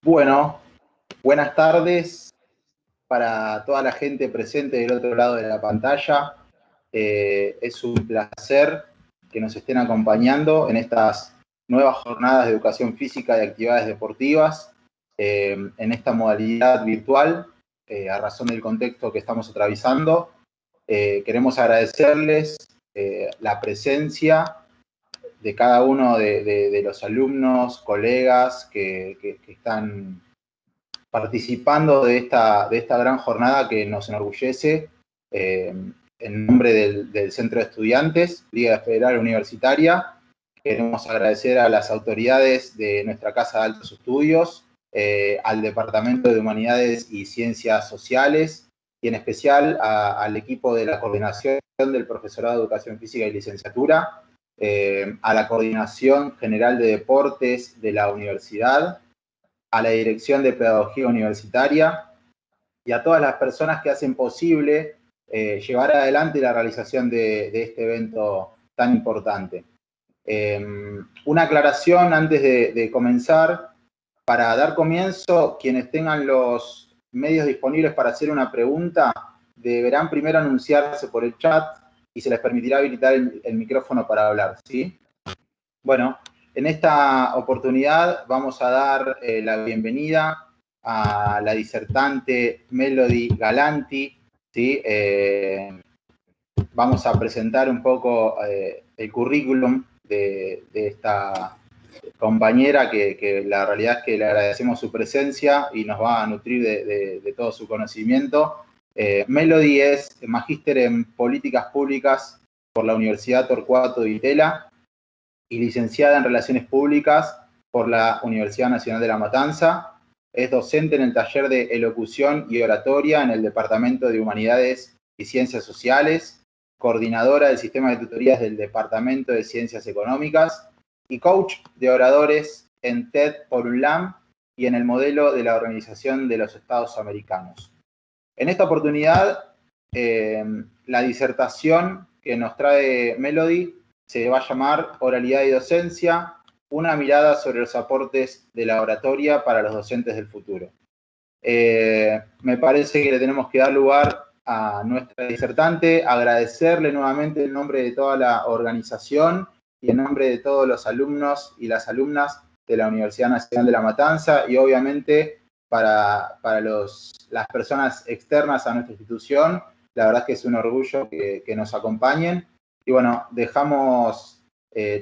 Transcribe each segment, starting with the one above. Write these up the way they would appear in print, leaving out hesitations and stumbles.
Bueno, buenas tardes para toda la gente presente del otro lado de la pantalla. Es un placer que nos estén acompañando en estas nuevas jornadas de educación física y actividades deportivas, en esta modalidad virtual, a razón del contexto que estamos atravesando. Queremos agradecerles la presencia de cada uno de los alumnos, colegas que están participando de esta gran jornada que nos enorgullece, en nombre del Centro de Estudiantes, Liga Federal Universitaria. Queremos agradecer a las autoridades de nuestra Casa de Altos Estudios, al Departamento de Humanidades y Ciencias Sociales, y en especial al equipo de la Coordinación del Profesorado de Educación Física y Licenciatura, a la Coordinación General de Deportes de la Universidad, a la Dirección de Pedagogía Universitaria y a todas las personas que hacen posible llevar adelante la realización de este evento tan importante. Una aclaración antes de comenzar. Para dar comienzo, quienes tengan los medios disponibles para hacer una pregunta, deberán primero anunciarse por el chat y se les permitirá habilitar el micrófono para hablar, ¿sí? Bueno, en esta oportunidad vamos a dar la bienvenida a la disertante Melody Galanti, ¿sí? Vamos a presentar un poco el currículum de esta compañera que la realidad es que le agradecemos su presencia y nos va a nutrir de todo su conocimiento. Melody es magíster en Políticas Públicas por la Universidad Torcuato Di Tella y licenciada en Relaciones Públicas por la Universidad Nacional de La Matanza. Es docente en el taller de Elocución y Oratoria en el Departamento de Humanidades y Ciencias Sociales, coordinadora del sistema de tutorías del Departamento de Ciencias Económicas y coach de oradores en TED por UNLAM y en el modelo de la Organización de los Estados Americanos. En esta oportunidad, la disertación que nos trae Melody se va a llamar Oralidad y Docencia, una mirada sobre los aportes de la oratoria para los docentes del futuro. Me parece que le tenemos que dar lugar a nuestra disertante, agradecerle nuevamente en nombre de toda la organización y en nombre de todos los alumnos y las alumnas de la Universidad Nacional de La Matanza y obviamente para las personas externas a nuestra institución. La verdad es que es un orgullo que nos acompañen. Y bueno, dejamos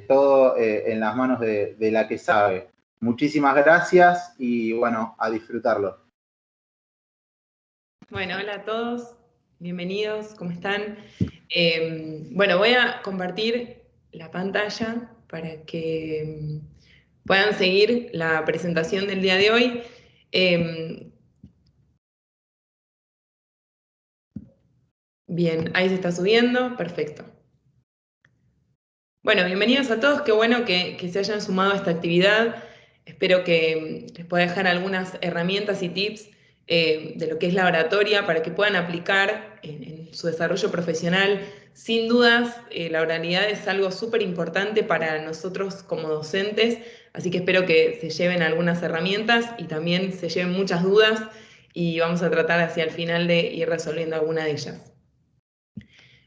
todo en las manos de la que sabe. Muchísimas gracias y bueno, a disfrutarlo. Bueno, hola a todos, bienvenidos, ¿cómo están? Bueno, voy a compartir la pantalla para que puedan seguir la presentación del día de hoy. Bien, ahí se está subiendo, perfecto. Bueno, bienvenidos a todos, qué bueno que se hayan sumado a esta actividad. Espero que les pueda dejar algunas herramientas y tips de lo que es la oratoria para que puedan aplicar en su desarrollo profesional. Sin dudas, la oralidad es algo súper importante para nosotros como docentes, así que espero que se lleven algunas herramientas y también se lleven muchas dudas y vamos a tratar hacia el final de ir resolviendo alguna de ellas.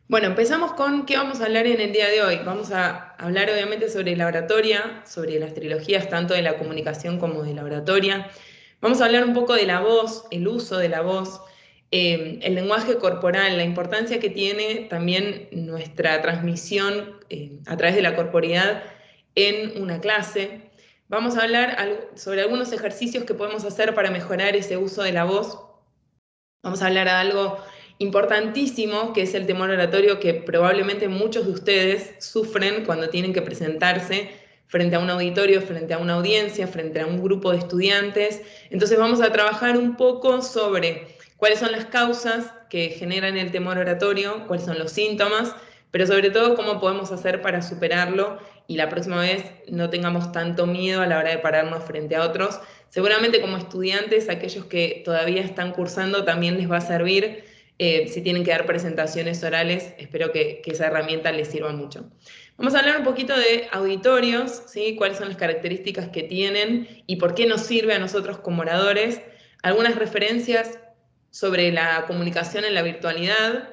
Bueno, empezamos con qué vamos a hablar en el día de hoy. Vamos a hablar obviamente sobre la oratoria, sobre las trilogías tanto de la comunicación como de la oratoria. Vamos a hablar un poco de la voz, el uso de la voz, el lenguaje corporal, la importancia que tiene también nuestra transmisión a través de la corporeidad en una clase. Vamos a hablar sobre algunos ejercicios que podemos hacer para mejorar ese uso de la voz. Vamos a hablar de algo importantísimo, que es el temor oratorio, que probablemente muchos de ustedes sufren cuando tienen que presentarse frente a un auditorio, frente a una audiencia, frente a un grupo de estudiantes. Entonces vamos a trabajar un poco sobre cuáles son las causas que generan el temor oratorio, cuáles son los síntomas, pero sobre todo cómo podemos hacer para superarlo y la próxima vez no tengamos tanto miedo a la hora de pararnos frente a otros. Seguramente como estudiantes, aquellos que todavía están cursando, también les va a servir si tienen que dar presentaciones orales, espero que esa herramienta les sirva mucho. Vamos a hablar un poquito de auditorios, ¿sí? Cuáles son las características que tienen y por qué nos sirve a nosotros como oradores. Algunas referencias sobre la comunicación en la virtualidad,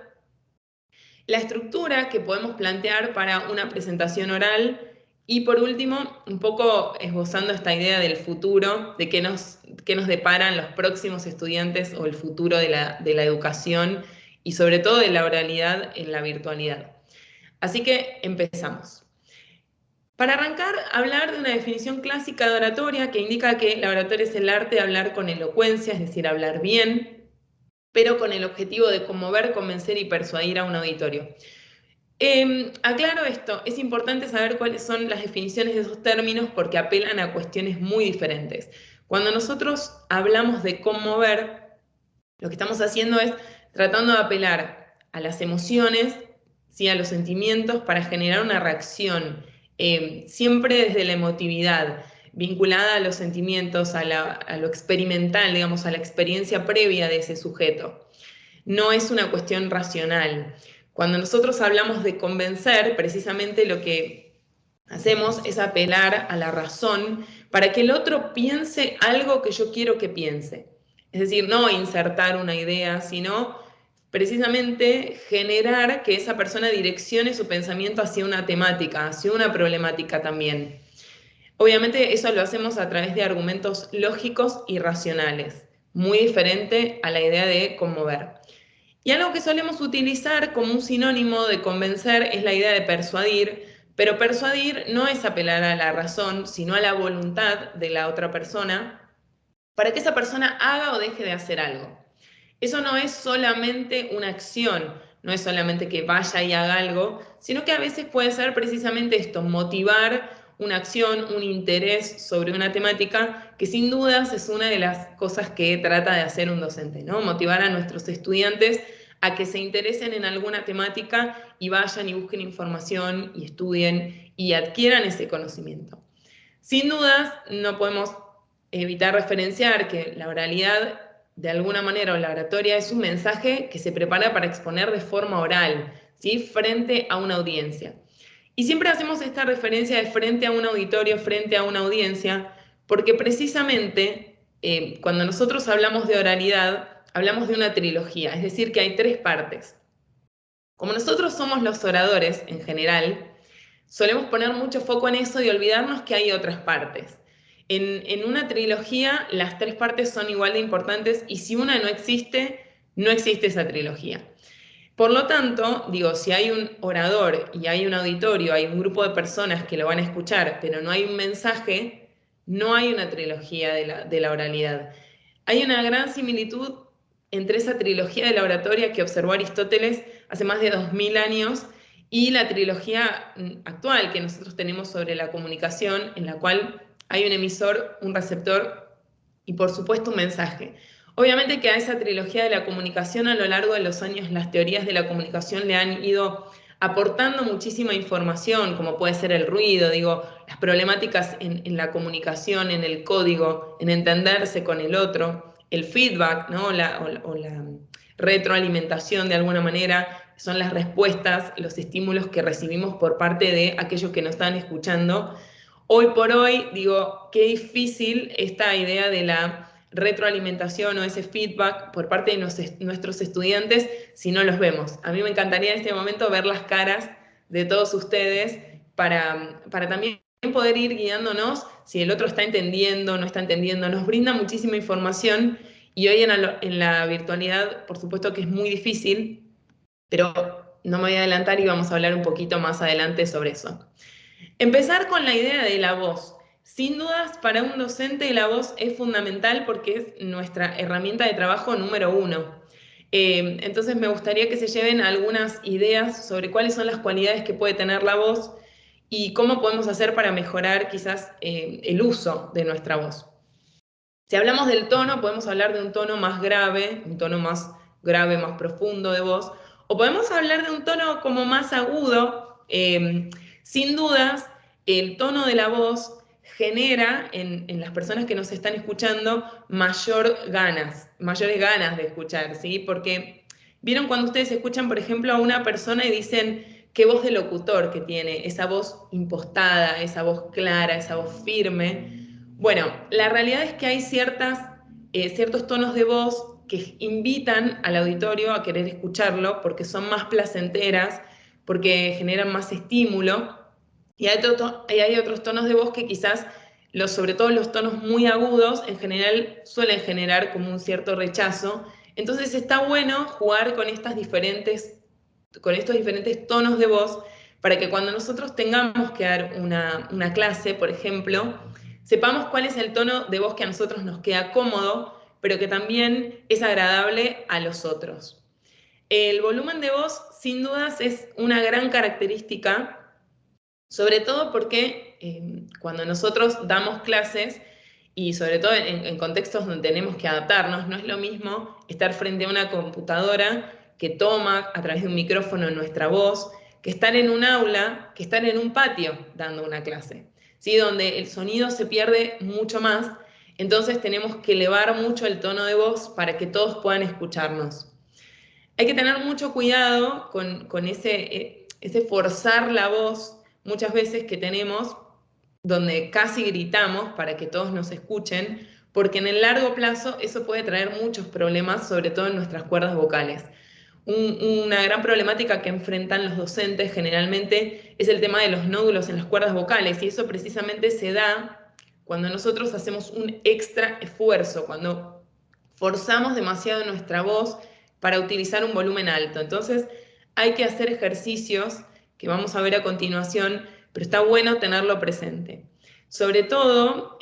la estructura que podemos plantear para una presentación oral y por último, un poco esbozando esta idea del futuro, de qué nos deparan los próximos estudiantes o el futuro de la educación y sobre todo de la oralidad en la virtualidad. Así que empezamos. Para arrancar, hablar de una definición clásica de oratoria que indica que la oratoria es el arte de hablar con elocuencia, es decir, hablar bien, pero con el objetivo de conmover, convencer y persuadir a un auditorio. Aclaro esto, es importante saber cuáles son las definiciones de esos términos porque apelan a cuestiones muy diferentes. Cuando nosotros hablamos de conmover, lo que estamos haciendo es tratando de apelar a las emociones, ¿sí? A los sentimientos para generar una reacción, siempre desde la emotividad, vinculada a los sentimientos, a lo experimental, digamos, a la experiencia previa de ese sujeto. No es una cuestión racional. Cuando nosotros hablamos de convencer, precisamente lo que hacemos es apelar a la razón para que el otro piense algo que yo quiero que piense. Es decir, no insertar una idea, sino precisamente generar que esa persona direccione su pensamiento hacia una temática, hacia una problemática también. Obviamente eso lo hacemos a través de argumentos lógicos y racionales, muy diferente a la idea de conmover. Y algo que solemos utilizar como un sinónimo de convencer es la idea de persuadir, pero persuadir no es apelar a la razón, sino a la voluntad de la otra persona para que esa persona haga o deje de hacer algo. Eso no es solamente una acción, no es solamente que vaya y haga algo, sino que a veces puede ser precisamente esto, motivar una acción, un interés sobre una temática, que sin dudas es una de las cosas que trata de hacer un docente, ¿no? Motivar a nuestros estudiantes a que se interesen en alguna temática y vayan y busquen información y estudien y adquieran ese conocimiento. Sin dudas, no podemos evitar referenciar que la oralidad, de alguna manera, o la oratoria, es un mensaje que se prepara para exponer de forma oral, ¿sí? Frente a una audiencia. Y siempre hacemos esta referencia de frente a un auditorio, frente a una audiencia, porque precisamente cuando nosotros hablamos de oralidad, hablamos de una trilogía, es decir, que hay 3 partes. Como nosotros somos los oradores en general, solemos poner mucho foco en eso y olvidarnos que hay otras partes. En una trilogía, las 3 partes son igual de importantes y si una no existe, no existe esa trilogía. Por lo tanto, digo, si hay un orador y hay un auditorio, hay un grupo de personas que lo van a escuchar, pero no hay un mensaje, no hay una trilogía de la oralidad. Hay una gran similitud entre esa trilogía de la oratoria que observó Aristóteles hace más de 2000 años y la trilogía actual que nosotros tenemos sobre la comunicación, en la cual hay un emisor, un receptor y por supuesto un mensaje. Obviamente que a esa trilogía de la comunicación a lo largo de los años las teorías de la comunicación le han ido aportando muchísima información, como puede ser el ruido, digo, las problemáticas en la comunicación, en el código, en entenderse con el otro, el feedback, ¿no? o la retroalimentación de alguna manera, son las respuestas, los estímulos que recibimos por parte de aquellos que nos están escuchando. Hoy por hoy, digo, qué difícil esta idea de la retroalimentación o ese feedback por parte de nuestros estudiantes si no los vemos. A mí me encantaría en este momento ver las caras de todos ustedes para también poder ir guiándonos si el otro está entendiendo, no está entendiendo. Nos brinda muchísima información y hoy en la virtualidad, por supuesto que es muy difícil, pero no me voy a adelantar y vamos a hablar un poquito más adelante sobre eso. Empezar con la idea de la voz. Sin dudas, para un docente la voz es fundamental porque es nuestra herramienta de trabajo número 1. Entonces me gustaría que se lleven algunas ideas sobre cuáles son las cualidades que puede tener la voz y cómo podemos hacer para mejorar quizás el uso de nuestra voz. Si hablamos del tono, podemos hablar de un tono más grave, más profundo de voz, o podemos hablar de un tono como más agudo. Sin dudas, el tono de la voz genera en las personas que nos están escuchando mayores ganas de escuchar, ¿sí? Porque ¿Vieron cuando ustedes escuchan, por ejemplo, a una persona y dicen qué voz de locutor que tiene? Esa voz impostada, esa voz clara, esa voz firme. Bueno, la realidad es que hay ciertos tonos de voz que invitan al auditorio a querer escucharlo porque son más placenteras, porque generan más estímulo. Y hay otros tonos de voz que quizás, sobre todo los tonos muy agudos, en general suelen generar como un cierto rechazo. Entonces está bueno jugar con estos diferentes tonos de voz para que cuando nosotros tengamos que dar una clase, por ejemplo, sepamos cuál es el tono de voz que a nosotros nos queda cómodo, pero que también es agradable a los otros. El volumen de voz, sin dudas, es una gran característica, sobre todo porque cuando nosotros damos clases, y sobre todo en contextos donde tenemos que adaptarnos, no es lo mismo estar frente a una computadora que toma a través de un micrófono nuestra voz, que estar en un aula, que estar en un patio dando una clase, ¿sí? Donde el sonido se pierde mucho más, entonces tenemos que elevar mucho el tono de voz para que todos puedan escucharnos. Hay que tener mucho cuidado con ese forzar la voz muchas veces que tenemos, donde casi gritamos para que todos nos escuchen, porque en el largo plazo eso puede traer muchos problemas, sobre todo en nuestras cuerdas vocales. Una gran problemática que enfrentan los docentes generalmente es el tema de los nódulos en las cuerdas vocales, y eso precisamente se da cuando nosotros hacemos un extra esfuerzo, cuando forzamos demasiado nuestra voz para utilizar un volumen alto. Entonces hay que hacer ejercicios que vamos a ver a continuación, pero está bueno tenerlo presente. Sobre todo,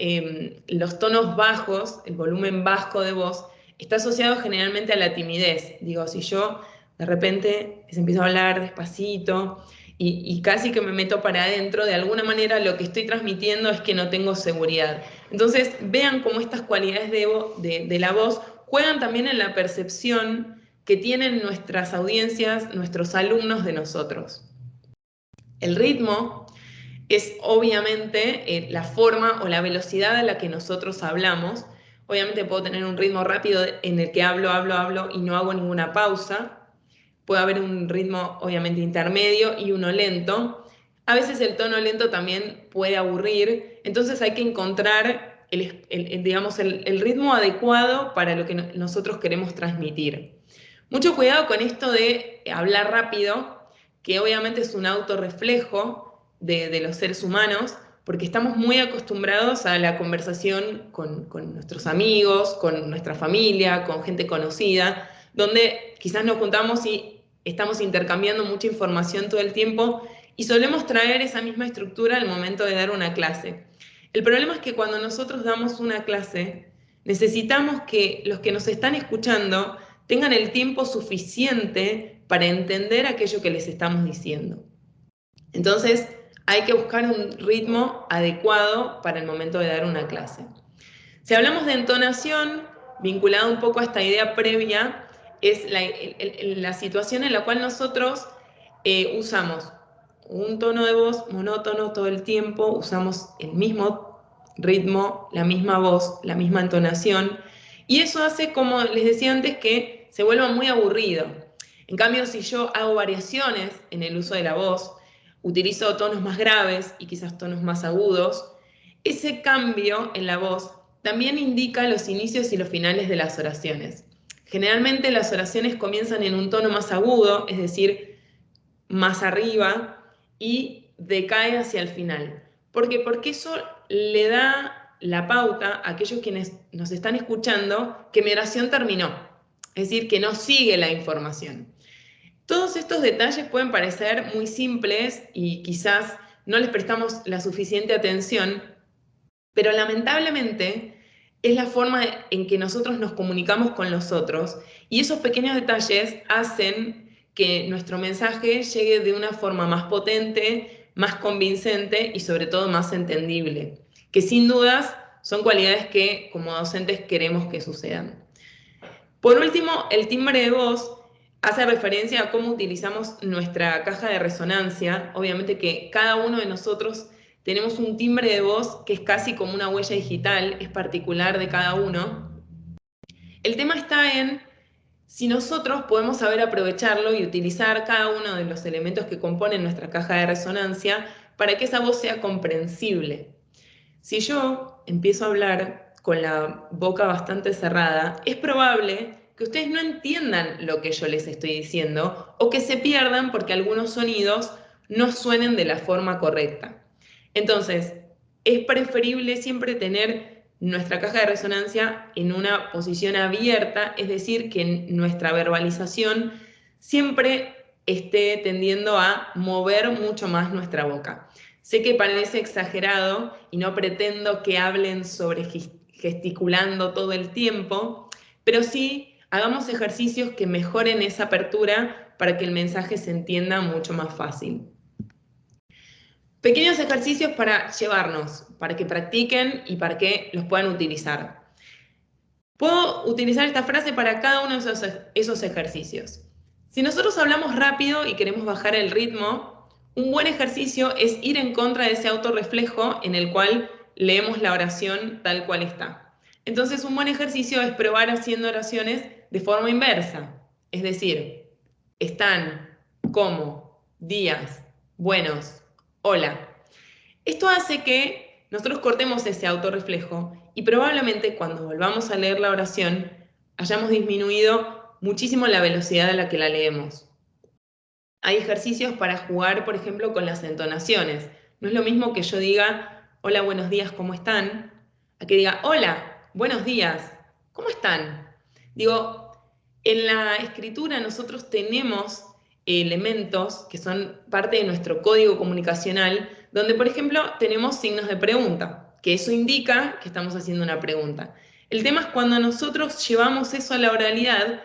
los tonos bajos, el volumen bajo de voz, está asociado generalmente a la timidez. Digo, si yo de repente les empiezo a hablar despacito y casi que me meto para adentro, de alguna manera lo que estoy transmitiendo es que no tengo seguridad. Entonces, vean cómo estas cualidades de la voz juegan también en la percepción que tienen nuestras audiencias, nuestros alumnos de nosotros. El ritmo es obviamente la forma o la velocidad a la que nosotros hablamos. Obviamente puedo tener un ritmo rápido en el que hablo y no hago ninguna pausa. Puede haber un ritmo obviamente intermedio y uno lento. A veces el tono lento también puede aburrir, entonces hay que encontrar digamos, el ritmo adecuado para lo que nosotros queremos transmitir. Mucho cuidado con esto de hablar rápido, que obviamente es un autorreflejo de los seres humanos, porque estamos muy acostumbrados a la conversación con nuestros amigos, con nuestra familia, con gente conocida, donde quizás nos juntamos y estamos intercambiando mucha información todo el tiempo y solemos traer esa misma estructura al momento de dar una clase. El problema es que cuando nosotros damos una clase, necesitamos que los que nos están escuchando tengan el tiempo suficiente para entender aquello que les estamos diciendo. Entonces, hay que buscar un ritmo adecuado para el momento de dar una clase. Si hablamos de entonación, vinculado un poco a esta idea previa, es la situación en la cual nosotros usamos un tono de voz monótono todo el tiempo, usamos el mismo ritmo, la misma voz, la misma entonación, y eso hace, como les decía antes, que se vuelva muy aburrido. En cambio, si yo hago variaciones en el uso de la voz, utilizo tonos más graves y quizás tonos más agudos, ese cambio en la voz también indica los inicios y los finales de las oraciones. Generalmente las oraciones comienzan en un tono más agudo, es decir, más arriba, y decae hacia el final. ¿Por qué? Porque eso le da la pauta a aquellos quienes nos están escuchando que mi oración terminó, es decir, que no sigue la información. Todos estos detalles pueden parecer muy simples y quizás no les prestamos la suficiente atención, pero lamentablemente es la forma en que nosotros nos comunicamos con los otros, y esos pequeños detalles hacen que nuestro mensaje llegue de una forma más potente, más convincente y sobre todo más entendible, que sin dudas son cualidades que como docentes queremos que sucedan. Por último, el timbre de voz hace referencia a cómo utilizamos nuestra caja de resonancia. Obviamente que cada uno de nosotros tenemos un timbre de voz que es casi como una huella digital, es particular de cada uno. El tema está en si nosotros podemos saber aprovecharlo y utilizar cada uno de los elementos que componen nuestra caja de resonancia para que esa voz sea comprensible. Si yo empiezo a hablar con la boca bastante cerrada, es probable que ustedes no entiendan lo que yo les estoy diciendo o que se pierdan porque algunos sonidos no suenen de la forma correcta. Entonces, es preferible siempre tener nuestra caja de resonancia en una posición abierta, es decir, que nuestra verbalización siempre esté tendiendo a mover mucho más nuestra boca. Sé que parece exagerado y no pretendo que hablen sobre gesticulando todo el tiempo, pero sí hagamos ejercicios que mejoren esa apertura para que el mensaje se entienda mucho más fácil. Pequeños ejercicios para llevarnos, para que practiquen y para que los puedan utilizar. Puedo utilizar esta frase para cada uno de esos ejercicios. Si nosotros hablamos rápido y queremos bajar el ritmo, un buen ejercicio es ir en contra de ese autorreflejo en el cual leemos la oración tal cual está. Entonces, un buen ejercicio es probar haciendo oraciones de forma inversa. Es decir, están, como, días, buenos, hola. Esto hace que nosotros cortemos ese autorreflejo y probablemente cuando volvamos a leer la oración hayamos disminuido muchísimo la velocidad a la que la leemos. Hay ejercicios para jugar, por ejemplo, con las entonaciones. No es lo mismo que yo diga, hola, buenos días, ¿cómo están? A que diga, hola, buenos días, ¿cómo están? Digo, en la escritura nosotros tenemos elementos que son parte de nuestro código comunicacional, donde, por ejemplo, tenemos signos de pregunta, que eso indica que estamos haciendo una pregunta. El tema es cuando nosotros llevamos eso a la oralidad,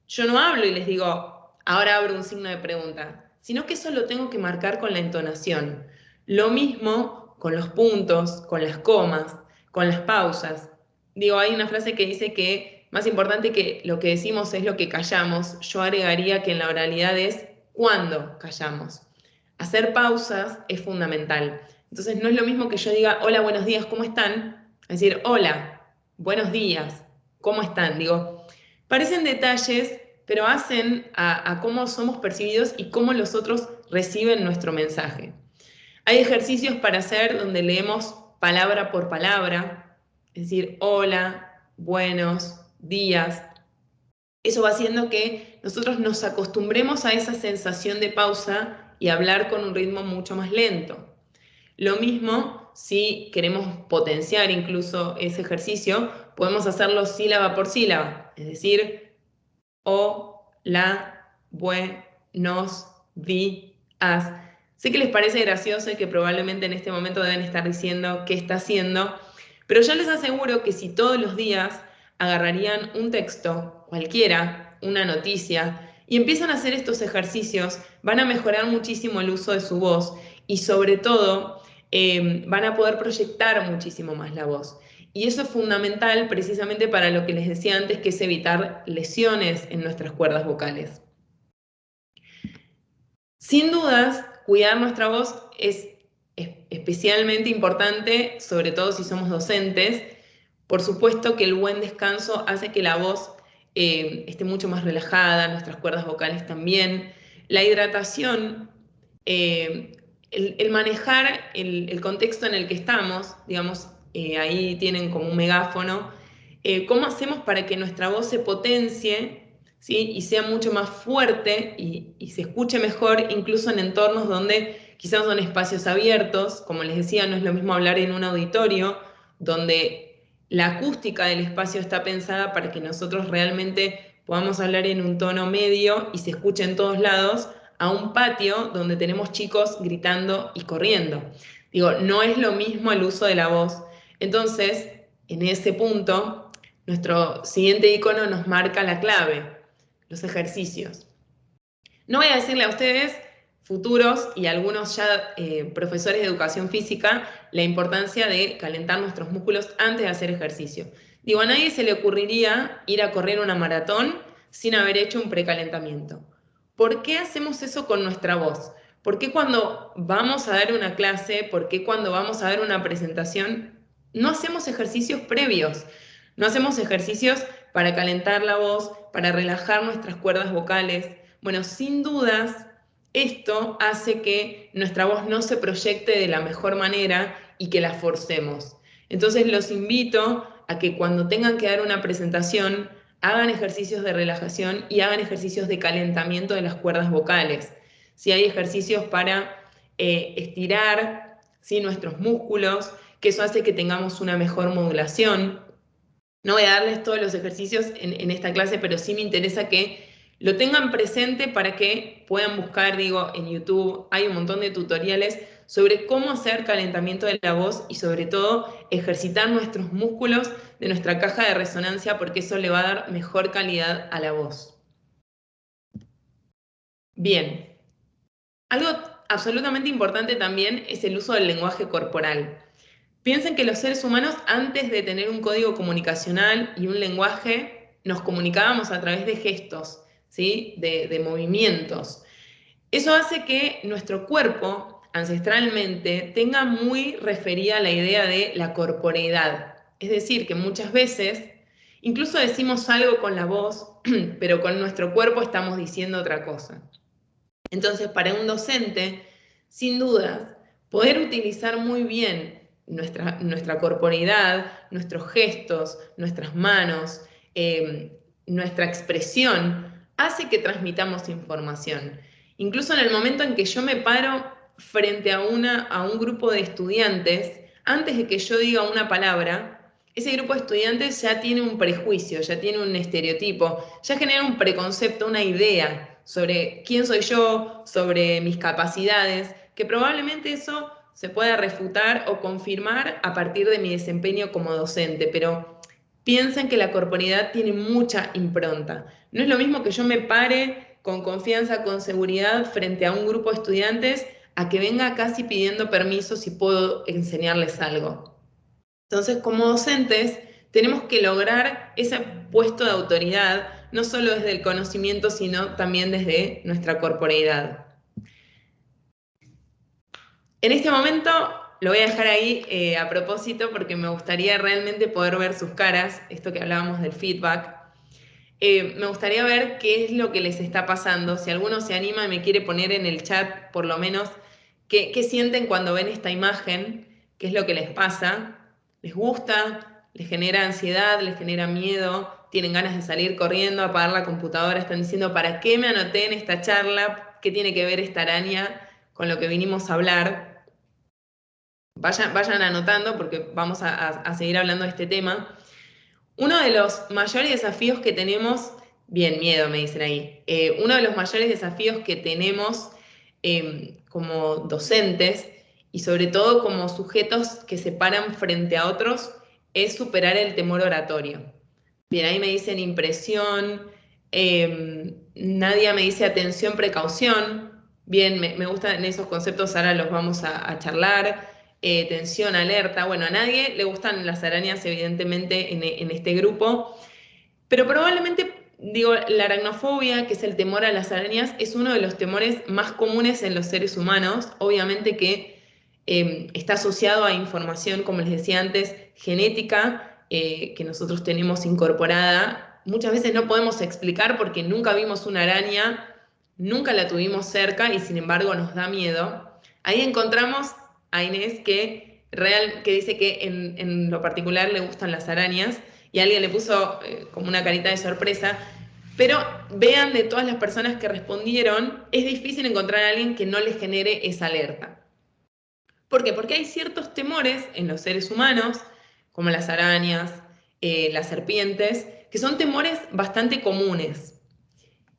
yo no hablo y les digo, ahora abro un signo de pregunta, sino que eso lo tengo que marcar con la entonación. Lo mismo con los puntos, con las comas, con las pausas. Digo, hay una frase que dice que más importante que lo que decimos es lo que callamos. Yo agregaría que en la oralidad es cuándo callamos. Hacer pausas es fundamental. Entonces no es lo mismo que yo diga, hola, buenos días, ¿cómo están? Es decir, hola, buenos días, ¿cómo están? Digo, parecen detalles, pero hacen a cómo somos percibidos y cómo los otros reciben nuestro mensaje. Hay ejercicios para hacer donde leemos palabra por palabra, es decir, hola, buenos días. Eso va haciendo que nosotros nos acostumbremos a esa sensación de pausa y hablar con un ritmo mucho más lento. Lo mismo si queremos potenciar incluso ese ejercicio, podemos hacerlo sílaba por sílaba, es decir, o, la, buenos, días. Sé que les parece gracioso y que probablemente en este momento deben estar diciendo qué está haciendo, pero yo les aseguro que si todos los días agarrarían un texto, cualquiera, una noticia, y empiezan a hacer estos ejercicios, van a mejorar muchísimo el uso de su voz y sobre todo van a poder proyectar muchísimo más la voz. Y eso es fundamental precisamente para lo que les decía antes, que es evitar lesiones en nuestras cuerdas vocales. Sin dudas, cuidar nuestra voz es especialmente importante, sobre todo si somos docentes. Por supuesto que el buen descanso hace que la voz esté mucho más relajada, nuestras cuerdas vocales también. La hidratación, el manejar el contexto en el que estamos, digamos, ahí tienen como un megáfono. ¿Cómo hacemos para que nuestra voz se potencie, ¿sí? Y sea mucho más fuerte y se escuche mejor, incluso en entornos donde quizás son espacios abiertos? Como les decía, no es lo mismo hablar en un auditorio, donde la acústica del espacio está pensada para que nosotros realmente podamos hablar en un tono medio y se escuche en todos lados, a un patio donde tenemos chicos gritando y corriendo. Digo, no es lo mismo el uso de la voz. Entonces, en ese punto, nuestro siguiente icono nos marca la clave, los ejercicios. No voy a decirle a ustedes, futuros y algunos ya profesores de educación física, la importancia de calentar nuestros músculos antes de hacer ejercicio. Digo, a nadie se le ocurriría ir a correr una maratón sin haber hecho un precalentamiento. ¿Por qué hacemos eso con nuestra voz? ¿Por qué cuando vamos a dar una clase, por qué cuando vamos a dar una presentación, no hacemos ejercicios previos? No hacemos ejercicios para calentar la voz, para relajar nuestras cuerdas vocales. Bueno, sin dudas, esto hace que nuestra voz no se proyecte de la mejor manera y que la forcemos. Entonces los invito a que cuando tengan que dar una presentación, hagan ejercicios de relajación y hagan ejercicios de calentamiento de las cuerdas vocales. Si hay ejercicios para estirar, ¿sí?, nuestros músculos, que eso hace que tengamos una mejor modulación. No voy a darles todos los ejercicios en esta clase, pero sí me interesa que lo tengan presente para que puedan buscar, digo, en YouTube hay un montón de tutoriales sobre cómo hacer calentamiento de la voz y sobre todo ejercitar nuestros músculos de nuestra caja de resonancia, porque eso le va a dar mejor calidad a la voz. Bien, algo absolutamente importante también es el uso del lenguaje corporal. Piensen que los seres humanos, antes de tener un código comunicacional y un lenguaje, nos comunicábamos a través de gestos, ¿sí?, de movimientos. Eso hace que nuestro cuerpo, ancestralmente, tenga muy referida la idea de la corporeidad. Es decir, que muchas veces, incluso decimos algo con la voz, pero con nuestro cuerpo estamos diciendo otra cosa. Entonces, para un docente, sin dudas, poder utilizar muy bien nuestra corporeidad, nuestros gestos, nuestras manos, nuestra expresión, hace que transmitamos información. Incluso en el momento en que yo me paro frente a un grupo de estudiantes, antes de que yo diga una palabra, ese grupo de estudiantes ya tiene un prejuicio, ya tiene un estereotipo, ya genera un preconcepto, una idea sobre quién soy yo, sobre mis capacidades, que probablemente eso se pueda refutar o confirmar a partir de mi desempeño como docente, pero piensen que la corporeidad tiene mucha impronta. No es lo mismo que yo me pare con confianza, con seguridad frente a un grupo de estudiantes a que venga casi pidiendo permiso si puedo enseñarles algo. Entonces, como docentes, tenemos que lograr ese puesto de autoridad, no solo desde el conocimiento, sino también desde nuestra corporeidad. En este momento lo voy a dejar ahí a propósito porque me gustaría realmente poder ver sus caras, esto que hablábamos del feedback. Me gustaría ver qué es lo que les está pasando, si alguno se anima y me quiere poner en el chat por lo menos qué sienten cuando ven esta imagen, qué es lo que les pasa, les gusta, les genera ansiedad, les genera miedo, tienen ganas de salir corriendo, apagar la computadora, están diciendo ¿para qué me anoté en esta charla? ¿Qué tiene que ver esta araña con lo que vinimos a hablar? Vayan anotando porque vamos a seguir hablando de este tema. Uno de los mayores desafíos que tenemos, bien, miedo me dicen ahí, uno de los mayores desafíos que tenemos como docentes y sobre todo como sujetos que se paran frente a otros es superar el temor oratorio. Bien, ahí me dicen impresión, Nadia me dice atención, precaución. Bien, me gustan esos conceptos, ahora los vamos a charlar. Tensión, alerta. Bueno, a nadie le gustan las arañas, evidentemente, en este grupo, pero probablemente, digo, la aracnofobia, que es el temor a las arañas, es uno de los temores más comunes en los seres humanos. Obviamente que está asociado a información, como les decía antes, genética, que nosotros tenemos incorporada. Muchas veces no podemos explicar porque nunca vimos una araña, nunca la tuvimos cerca y sin embargo nos da miedo. Ahí encontramos a Inés que dice que en lo particular le gustan las arañas y alguien le puso como una carita de sorpresa, pero vean de todas las personas que respondieron, es difícil encontrar a alguien que no les genere esa alerta. ¿Por qué? Porque hay ciertos temores en los seres humanos, como las arañas, las serpientes, que son temores bastante comunes.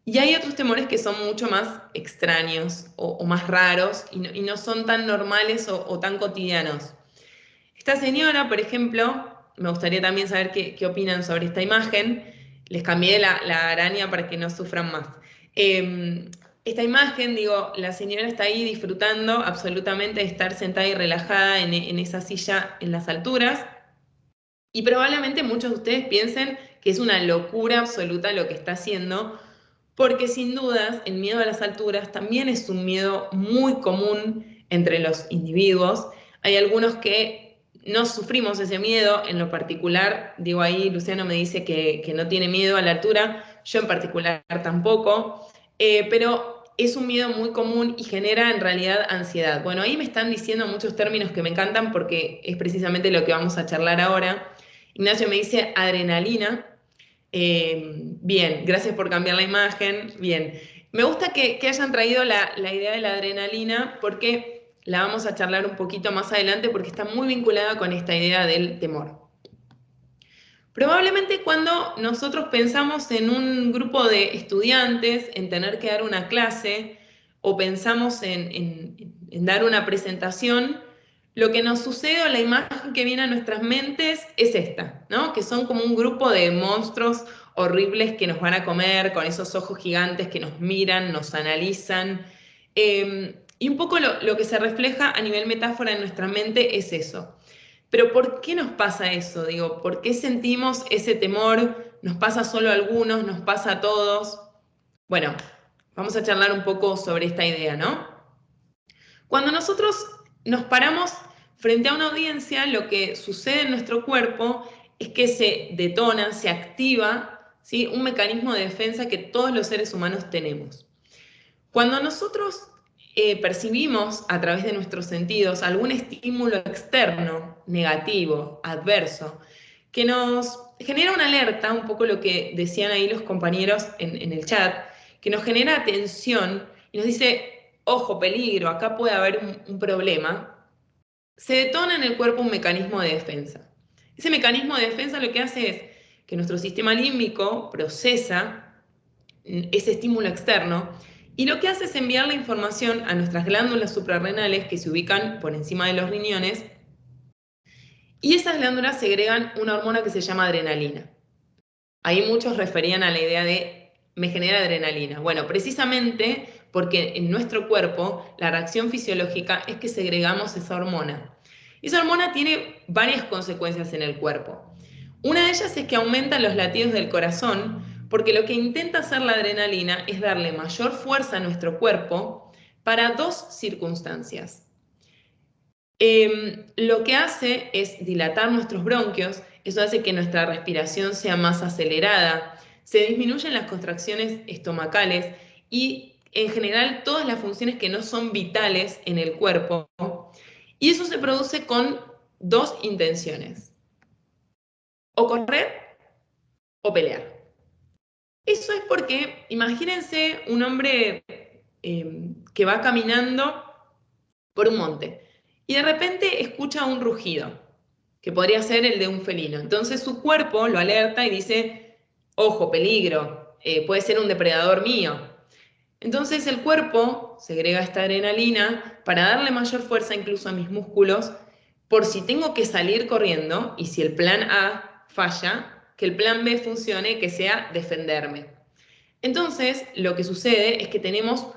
Y hay otros temores que son mucho más extraños o más raros y no son tan normales o tan cotidianos. Esta señora, por ejemplo, me gustaría también saber qué opinan sobre esta imagen. Les cambié la araña para que no sufran más. Esta imagen, digo, la señora está ahí disfrutando absolutamente de estar sentada y relajada en esa silla en las alturas. Y probablemente muchos de ustedes piensen que es una locura absoluta lo que está haciendo, porque sin dudas el miedo a las alturas también es un miedo muy común entre los individuos. Hay algunos que no sufrimos ese miedo. En lo particular, digo ahí, Luciano me dice que no tiene miedo a la altura, yo en particular tampoco, pero es un miedo muy común y genera en realidad ansiedad. Bueno, ahí me están diciendo muchos términos que me encantan porque es precisamente lo que vamos a charlar ahora. Ignacio me dice adrenalina. Bien, gracias por cambiar la imagen. Bien, me gusta que hayan traído la idea de la adrenalina porque la vamos a charlar un poquito más adelante porque está muy vinculada con esta idea del temor. Probablemente cuando nosotros pensamos en un grupo de estudiantes, en tener que dar una clase o pensamos en dar una presentación, lo que nos sucede o la imagen que viene a nuestras mentes es esta, ¿no? Que son como un grupo de monstruos horribles que nos van a comer, con esos ojos gigantes que nos miran, nos analizan. Y un poco lo que se refleja a nivel metáfora en nuestra mente es eso. Pero ¿por qué nos pasa eso? Digo, ¿por qué sentimos ese temor? ¿Nos pasa solo a algunos? ¿Nos pasa a todos? Bueno, vamos a charlar un poco sobre esta idea, ¿no? Cuando nosotros nos paramos frente a una audiencia, lo que sucede en nuestro cuerpo es que se detona, se activa, ¿sí?, un mecanismo de defensa que todos los seres humanos tenemos. Cuando nosotros percibimos a través de nuestros sentidos algún estímulo externo, negativo, adverso, que nos genera una alerta, un poco lo que decían ahí los compañeros en el chat, que nos genera tensión y nos dice, ojo, peligro, acá puede haber un problema, se detona en el cuerpo un mecanismo de defensa. Ese mecanismo de defensa lo que hace es que nuestro sistema límbico procesa ese estímulo externo y lo que hace es enviar la información a nuestras glándulas suprarrenales que se ubican por encima de los riñones y esas glándulas segregan una hormona que se llama adrenalina. Ahí muchos referían a la idea de me genera adrenalina. Bueno, precisamente porque en nuestro cuerpo la reacción fisiológica es que segregamos esa hormona. Y esa hormona tiene varias consecuencias en el cuerpo. Una de ellas es que aumentan los latidos del corazón, porque lo que intenta hacer la adrenalina es darle mayor fuerza a nuestro cuerpo para dos circunstancias. Lo que hace es dilatar nuestros bronquios, eso hace que nuestra respiración sea más acelerada, se disminuyen las contracciones estomacales y en general todas las funciones que no son vitales en el cuerpo. Y eso se produce con dos intenciones, o correr o pelear. Eso es porque, imagínense un hombre que va caminando por un monte y de repente escucha un rugido, que podría ser el de un felino. Entonces su cuerpo lo alerta y dice, ojo, peligro, puede ser un depredador mío. Entonces el cuerpo segrega esta adrenalina para darle mayor fuerza incluso a mis músculos, por si tengo que salir corriendo y si el plan A falla, que el plan B funcione, que sea defenderme. Entonces, lo que sucede es que tenemos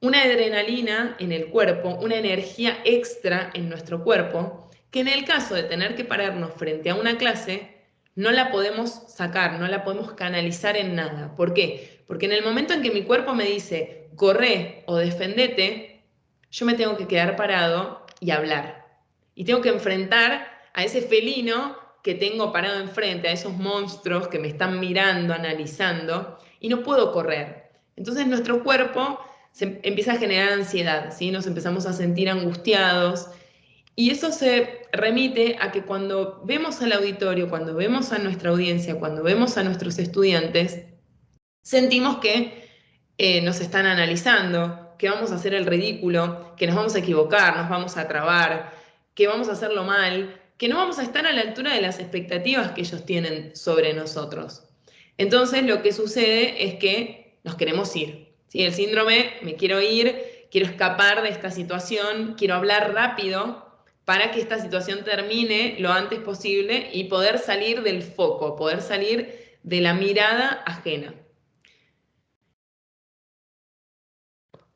una adrenalina en el cuerpo, una energía extra en nuestro cuerpo, que en el caso de tener que pararnos frente a una clase, no la podemos sacar, no la podemos canalizar en nada. ¿Por qué? Porque en el momento en que mi cuerpo me dice, corre o defendete, yo me tengo que quedar parado y hablar. Y tengo que enfrentar a ese felino que tengo parado enfrente, a esos monstruos que me están mirando, analizando, y no puedo correr. Entonces nuestro cuerpo se empieza a generar ansiedad, ¿sí? Nos empezamos a sentir angustiados y eso se remite a que cuando vemos al auditorio, cuando vemos a nuestra audiencia, cuando vemos a nuestros estudiantes, sentimos que nos están analizando, que vamos a hacer el ridículo, que nos vamos a equivocar, nos vamos a trabar, que vamos a hacerlo mal, que no vamos a estar a la altura de las expectativas que ellos tienen sobre nosotros. Entonces lo que sucede es que nos queremos ir. ¿Sí? El síndrome, me quiero ir, quiero escapar de esta situación, quiero hablar rápido para que esta situación termine lo antes posible y poder salir del foco, poder salir de la mirada ajena.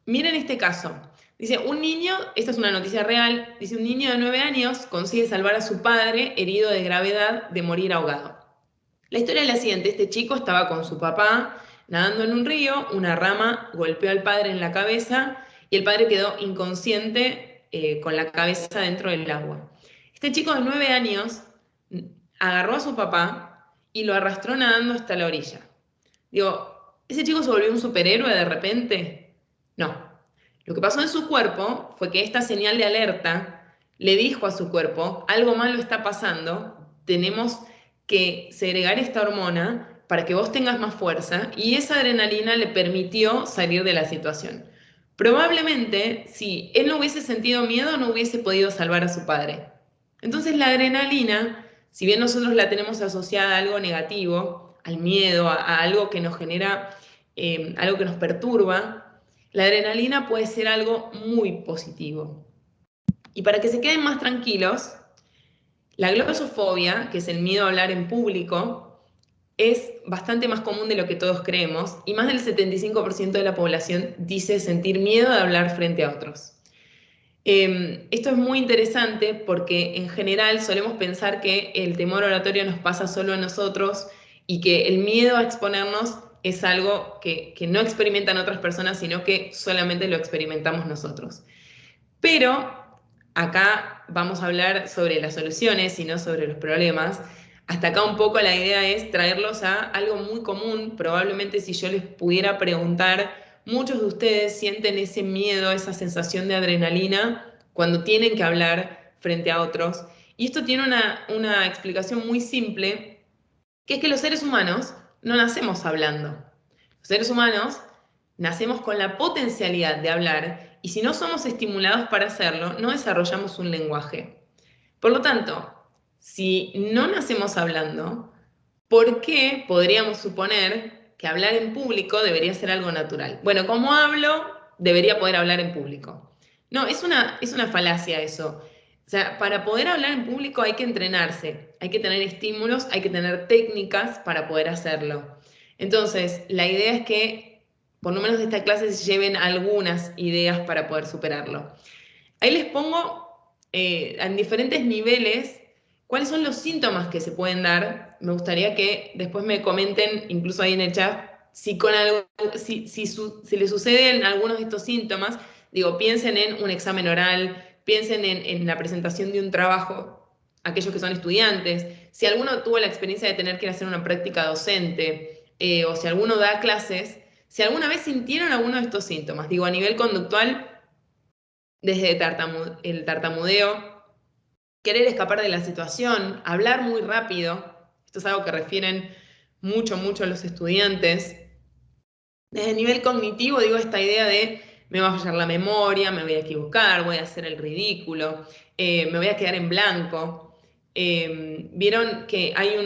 Miren este caso. Dice, un niño, esta es una noticia real, dice, un niño de 9 años consigue salvar a su padre herido de gravedad de morir ahogado. La historia es la siguiente, este chico estaba con su papá nadando en un río, una rama golpeó al padre en la cabeza y el padre quedó inconsciente con la cabeza dentro del agua. Este chico de 9 años agarró a su papá y lo arrastró nadando hasta la orilla. Digo, ¿ese chico se volvió un superhéroe de repente? No. Lo que pasó en su cuerpo fue que esta señal de alerta le dijo a su cuerpo, algo malo está pasando, tenemos que segregar esta hormona para que vos tengas más fuerza, y esa adrenalina le permitió salir de la situación. Probablemente, si él no hubiese sentido miedo, no hubiese podido salvar a su padre. Entonces la adrenalina, si bien nosotros la tenemos asociada a algo negativo, al miedo, a algo que nos genera, algo que nos perturba, la adrenalina puede ser algo muy positivo. Y para que se queden más tranquilos, la glosofobia, que es el miedo a hablar en público, es bastante más común de lo que todos creemos, y más del 75% de la población dice sentir miedo de hablar frente a otros. Esto es muy interesante porque en general solemos pensar que el temor oratorio nos pasa solo a nosotros y que el miedo a exponernos es algo que no experimentan otras personas, sino que solamente lo experimentamos nosotros. Pero acá vamos a hablar sobre las soluciones y no sobre los problemas. Hasta acá un poco la idea es traerlos a algo muy común. Probablemente si yo les pudiera preguntar, muchos de ustedes sienten ese miedo, esa sensación de adrenalina cuando tienen que hablar frente a otros. Y esto tiene una explicación muy simple, que es que los seres humanos no nacemos hablando. Los seres humanos nacemos con la potencialidad de hablar, y si no somos estimulados para hacerlo, no desarrollamos un lenguaje. Por lo tanto, si no nacemos hablando, ¿por qué podríamos suponer que hablar en público debería ser algo natural? Bueno, como hablo, debería poder hablar en público. No, es una falacia eso. O sea, para poder hablar en público hay que entrenarse, hay que tener estímulos, hay que tener técnicas para poder hacerlo. Entonces, la idea es que por lo menos de esta clase se lleven algunas ideas para poder superarlo. Ahí les pongo en diferentes niveles cuáles son los síntomas que se pueden dar. Me gustaría que después me comenten, incluso ahí en el chat, si, con algo, si les suceden algunos de estos síntomas. Digo, piensen en un examen oral, piensen en la presentación de un trabajo, aquellos que son estudiantes, si alguno tuvo la experiencia de tener que ir a hacer una práctica docente, o si alguno da clases, si alguna vez sintieron alguno de estos síntomas. Digo, a nivel conductual, desde el tartamudeo, querer escapar de la situación, hablar muy rápido. Esto es algo que refieren mucho los estudiantes. Desde el nivel cognitivo, digo, esta idea de me va a fallar la memoria, me voy a equivocar, voy a hacer el ridículo, me voy a quedar en blanco. Vieron que hay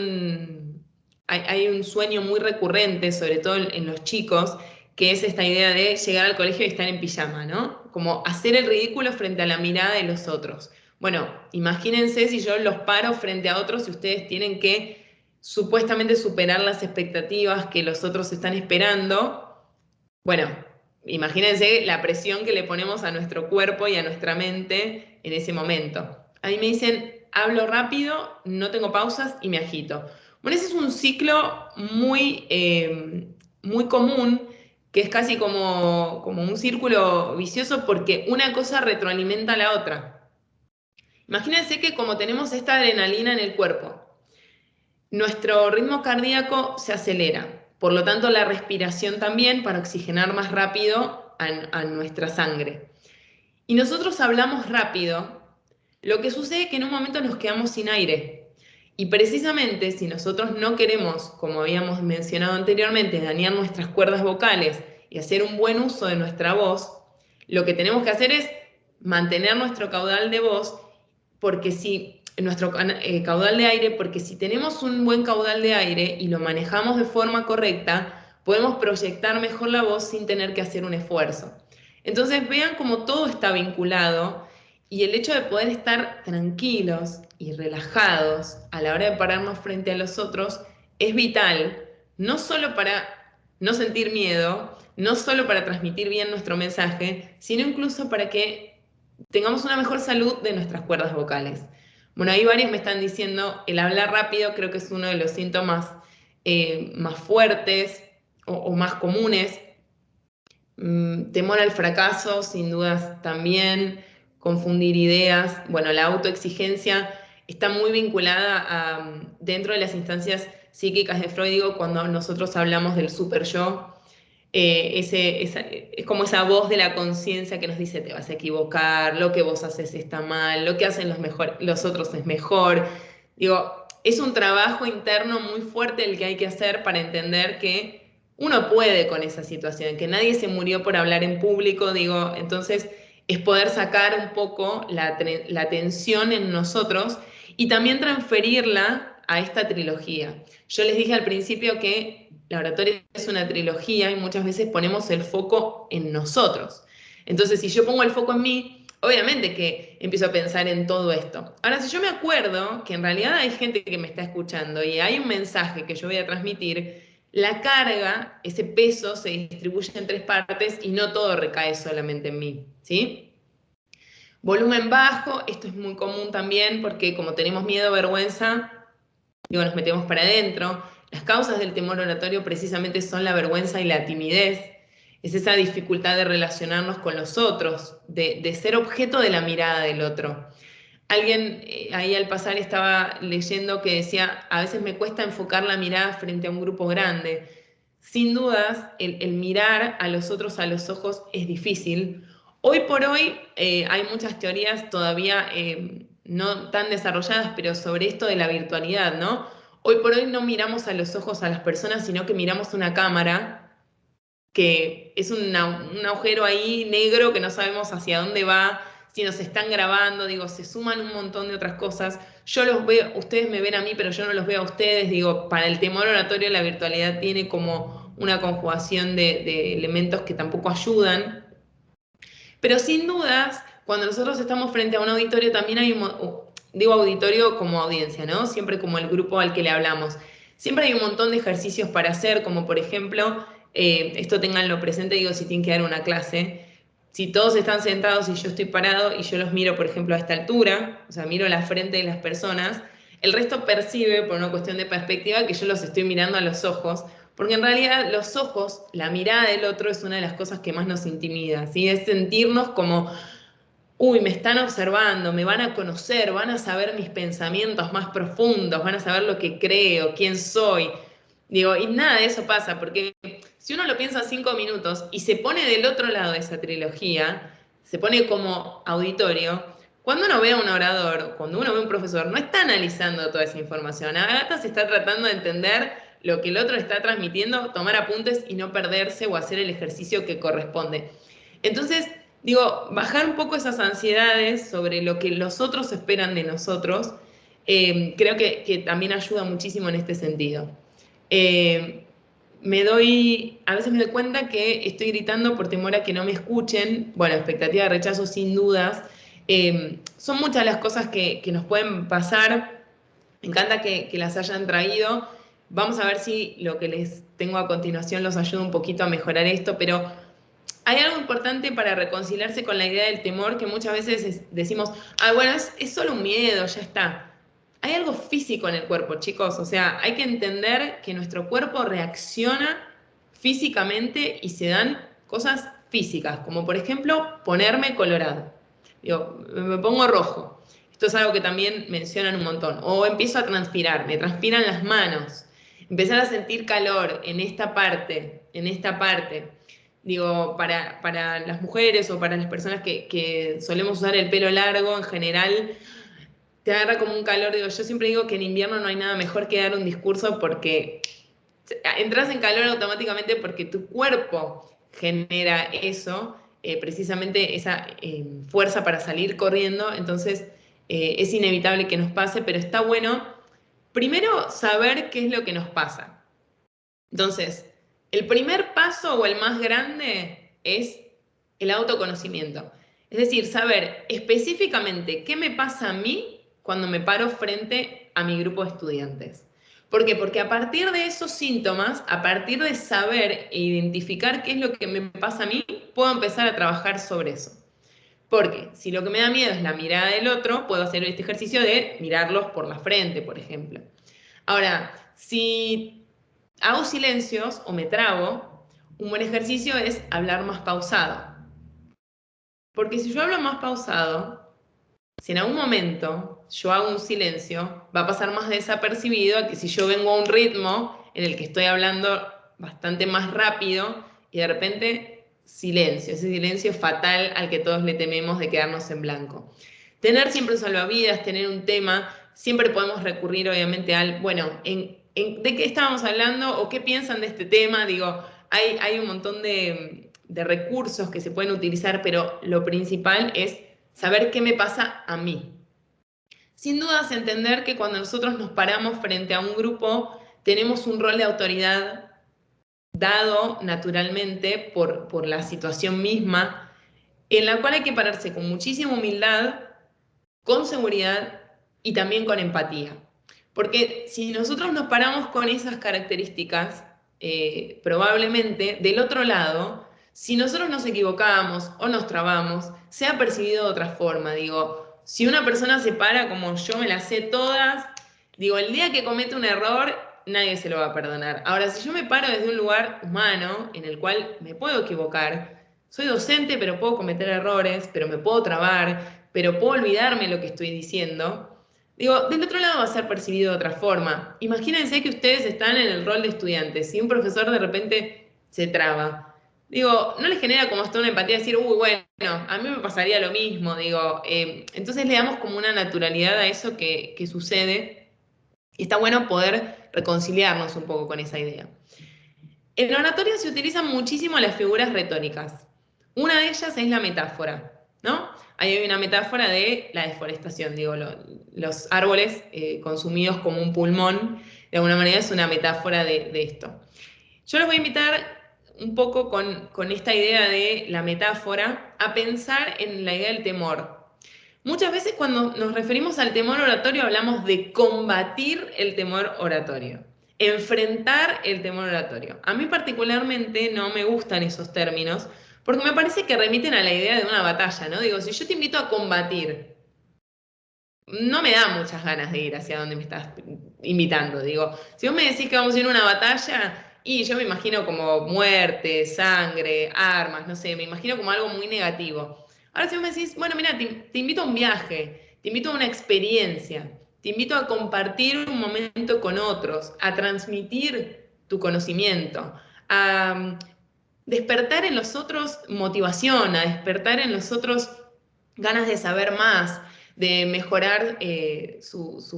un sueño muy recurrente, sobre todo en los chicos, que es esta idea de llegar al colegio y estar en pijama, ¿no? Como hacer el ridículo frente a la mirada de los otros. Bueno, imagínense si yo los paro frente a otros y ustedes tienen que supuestamente superar las expectativas que los otros están esperando. Bueno, imagínense la presión que le ponemos a nuestro cuerpo y a nuestra mente en ese momento. A mí me dicen, hablo rápido, no tengo pausas y me agito. Bueno, ese es un ciclo muy común, que es casi como un círculo vicioso porque una cosa retroalimenta a la otra. Imagínense que como tenemos esta adrenalina en el cuerpo, nuestro ritmo cardíaco se acelera, por lo tanto la respiración también para oxigenar más rápido a nuestra sangre. Y nosotros hablamos rápido, lo que sucede es que en un momento nos quedamos sin aire. Y precisamente si nosotros no queremos, como habíamos mencionado anteriormente, dañar nuestras cuerdas vocales y hacer un buen uso de nuestra voz, lo que tenemos que hacer es mantener nuestro caudal de voz, porque si nuestro caudal de aire, porque si tenemos un buen caudal de aire y lo manejamos de forma correcta, podemos proyectar mejor la voz sin tener que hacer un esfuerzo. Entonces vean cómo todo está vinculado, y el hecho de poder estar tranquilos y relajados a la hora de pararnos frente a los otros es vital, no solo para no sentir miedo, no solo para transmitir bien nuestro mensaje, sino incluso para que tengamos una mejor salud de nuestras cuerdas vocales. Bueno, ahí varios me están diciendo, el hablar rápido creo que es uno de los síntomas más fuertes o más comunes. Temor al fracaso, sin dudas también, confundir ideas. Bueno, la autoexigencia está muy vinculada a, dentro de las instancias psíquicas de Freud, digo, cuando nosotros hablamos del super yo, es como esa voz de la conciencia que nos dice te vas a equivocar, lo que vos haces está mal, lo que hacen los otros es mejor. Digo, es un trabajo interno muy fuerte el que hay que hacer para entender que uno puede con esa situación, que nadie se murió por hablar en público, digo, entonces es poder sacar un poco la tensión en nosotros y también transferirla a esta trilogía. Yo les dije al principio que la oratoria es una trilogía y muchas veces ponemos el foco en nosotros. Entonces, si yo pongo el foco en mí, obviamente que empiezo a pensar en todo esto. Ahora, si yo me acuerdo que en realidad hay gente que me está escuchando y hay un mensaje que yo voy a transmitir, la carga, ese peso se distribuye en tres partes y no todo recae solamente en mí, ¿sí? Volumen bajo, esto es muy común también porque como tenemos miedo, vergüenza, digo, nos metemos para adentro. Las causas del temor oratorio precisamente son la vergüenza y la timidez. Es esa dificultad de relacionarnos con los otros, de ser objeto de la mirada del otro. Alguien ahí al pasar estaba leyendo que decía, a veces me cuesta enfocar la mirada frente a un grupo grande. Sin dudas, el mirar a los otros a los ojos es difícil. Hoy por hoy hay muchas teorías todavía no tan desarrolladas, pero sobre esto de la virtualidad, ¿no? Hoy por hoy no miramos a los ojos a las personas, sino que miramos una cámara, que es un agujero ahí negro que no sabemos hacia dónde va, si nos están grabando, digo, se suman un montón de otras cosas. Yo los veo, ustedes me ven a mí, pero yo no los veo a ustedes. Digo, para el temor oratorio la virtualidad tiene como una conjugación de elementos que tampoco ayudan. Pero sin dudas, cuando nosotros estamos frente a un auditorio, también hay digo auditorio como audiencia, ¿no? Siempre como el grupo al que le hablamos. Siempre hay un montón de ejercicios para hacer, como por ejemplo, esto tenganlo presente, digo, si tienen que dar una clase, si todos están sentados y yo estoy parado y yo los miro, por ejemplo, a esta altura, o sea, miro la frente de las personas, el resto percibe, por una cuestión de perspectiva, que yo los estoy mirando a los ojos, porque en realidad los ojos, la mirada del otro es una de las cosas que más nos intimida, ¿sí? Es sentirnos como, uy, me están observando, me van a conocer, van a saber mis pensamientos más profundos, van a saber lo que creo, quién soy. Digo, y nada de eso pasa, porque si uno lo piensa 5 minutos y se pone del otro lado de esa trilogía, se pone como auditorio, cuando uno ve a un orador, cuando uno ve a un profesor, no está analizando toda esa información. Agata se está tratando de entender lo que el otro está transmitiendo, tomar apuntes y no perderse o hacer el ejercicio que corresponde. Entonces, digo, bajar un poco esas ansiedades sobre lo que los otros esperan de nosotros, creo que también ayuda muchísimo en este sentido. Eh, a veces me doy cuenta que estoy gritando por temor a que no me escuchen. Bueno, expectativa de rechazo sin dudas. Son muchas las cosas que nos pueden pasar. Me encanta que las hayan traído. Vamos a ver si lo que les tengo a continuación los ayuda un poquito a mejorar esto, pero hay algo importante para reconciliarse con la idea del temor que muchas veces decimos, ah, bueno, es solo un miedo, ya está. Hay algo físico en el cuerpo, chicos, o sea, hay que entender que nuestro cuerpo reacciona físicamente y se dan cosas físicas, como por ejemplo ponerme colorado. Digo, me pongo rojo. Esto es algo que también mencionan un montón. O empiezo a transpirar, me transpiran las manos. Empezar a sentir calor en esta parte, en esta parte. Digo, para las mujeres o para las personas que solemos usar el pelo largo en general, te agarra como un calor. Digo, yo siempre digo que en invierno no hay nada mejor que dar un discurso porque entras en calor automáticamente porque tu cuerpo genera eso, precisamente esa fuerza para salir corriendo. Entonces, es inevitable que nos pase, pero está bueno primero saber qué es lo que nos pasa. Entonces, el primer paso o el más grande es el autoconocimiento. Es decir, saber específicamente qué me pasa a mí cuando me paro frente a mi grupo de estudiantes. ¿Por qué? Porque a partir de esos síntomas, a partir de saber e identificar qué es lo que me pasa a mí, puedo empezar a trabajar sobre eso. Porque si lo que me da miedo es la mirada del otro, puedo hacer este ejercicio de mirarlos por la frente, por ejemplo. Ahora, si hago silencios o me trabo, un buen ejercicio es hablar más pausado. Porque si yo hablo más pausado, si en algún momento yo hago un silencio, va a pasar más desapercibido a que si yo vengo a un ritmo en el que estoy hablando bastante más rápido y de repente silencio, ese silencio fatal al que todos le tememos de quedarnos en blanco. Tener siempre salvavidas, tener un tema, siempre podemos recurrir obviamente al, bueno, ¿de qué estábamos hablando o qué piensan de este tema? Digo, hay un montón de recursos que se pueden utilizar, pero lo principal es saber qué me pasa a mí. Sin dudas, entender que cuando nosotros nos paramos frente a un grupo, tenemos un rol de autoridad dado naturalmente por la situación misma, en la cual hay que pararse con muchísima humildad, con seguridad y también con empatía. Porque si nosotros nos paramos con esas características, probablemente del otro lado, si nosotros nos equivocamos o nos trabamos, sea percibido de otra forma. Digo, si una persona se para como yo me las sé todas, digo, el día que comete un error, nadie se lo va a perdonar. Ahora, si yo me paro desde un lugar humano en el cual me puedo equivocar, soy docente, pero puedo cometer errores, pero me puedo trabar, pero puedo olvidarme lo que estoy diciendo. Digo, del otro lado va a ser percibido de otra forma. Imagínense que ustedes están en el rol de estudiantes y un profesor de repente se traba. Digo, no les genera como hasta una empatía decir, uy, bueno, a mí me pasaría lo mismo. Digo, entonces le damos como una naturalidad a eso que sucede y está bueno poder reconciliarnos un poco con esa idea. En la oratoria se utilizan muchísimo las figuras retóricas. Una de ellas es la metáfora, ¿no? Ahí hay una metáfora de la deforestación, digo, los árboles consumidos como un pulmón, de alguna manera es una metáfora de esto. Yo los voy a invitar un poco con esta idea de la metáfora a pensar en la idea del temor. Muchas veces cuando nos referimos al temor oratorio hablamos de combatir el temor oratorio, enfrentar el temor oratorio. A mí particularmente no me gustan esos términos porque me parece que remiten a la idea de una batalla, ¿no? Digo, si yo te invito a combatir, no me da muchas ganas de ir hacia donde me estás invitando. Digo, si vos me decís que vamos a ir a una batalla, y yo me imagino como muerte, sangre, armas, no sé, me imagino como algo muy negativo. Ahora si vos me decís, bueno, mira, te invito a un viaje, te invito a una experiencia, te invito a compartir un momento con otros, a transmitir tu conocimiento, a despertar en los otros motivación, a despertar en los otros ganas de saber más, de mejorar sus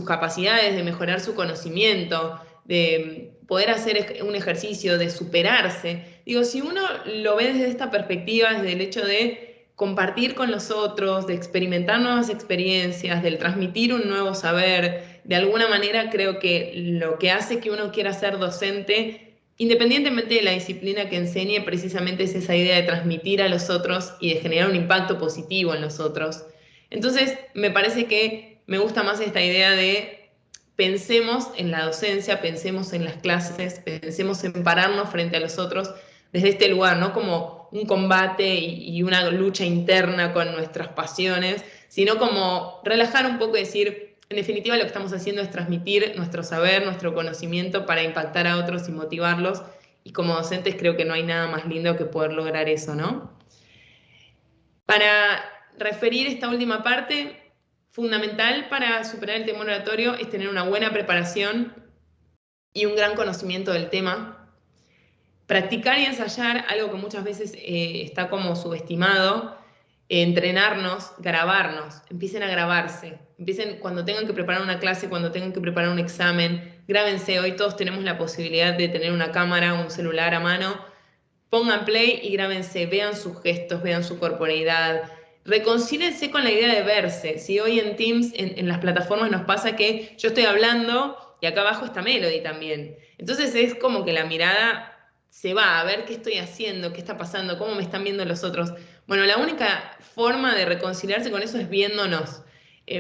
capacidades, de mejorar su conocimiento, de poder hacer un ejercicio, de superarse. Digo, si uno lo ve desde esta perspectiva, desde el hecho de compartir con los otros, de experimentar nuevas experiencias, del transmitir un nuevo saber, de alguna manera creo que lo que hace que uno quiera ser docente, independientemente de la disciplina que enseñe, precisamente es esa idea de transmitir a los otros y de generar un impacto positivo en los otros. Entonces, me parece que me gusta más esta idea de pensemos en la docencia, pensemos en las clases, pensemos en pararnos frente a los otros desde este lugar, no como un combate y una lucha interna con nuestras pasiones, sino como relajar un poco y decir, en definitiva lo que estamos haciendo es transmitir nuestro saber, nuestro conocimiento para impactar a otros y motivarlos. Y como docentes creo que no hay nada más lindo que poder lograr eso, ¿no? Para referir esta última parte, fundamental para superar el temor oratorio es tener una buena preparación y un gran conocimiento del tema. Practicar y ensayar, algo que muchas veces está como subestimado, entrenarnos, grabarnos, empiecen a grabarse, empiecen cuando tengan que preparar una clase, cuando tengan que preparar un examen, grábense, hoy todos tenemos la posibilidad de tener una cámara, un celular a mano, pongan play y grábense, vean sus gestos, vean su corporeidad, reconcílense con la idea de verse. Si hoy en Teams, en las plataformas nos pasa que yo estoy hablando y acá abajo está Melody también. Entonces es como que la mirada se va a ver qué estoy haciendo, qué está pasando, cómo me están viendo los otros. Bueno, la única forma de reconciliarse con eso es viéndonos.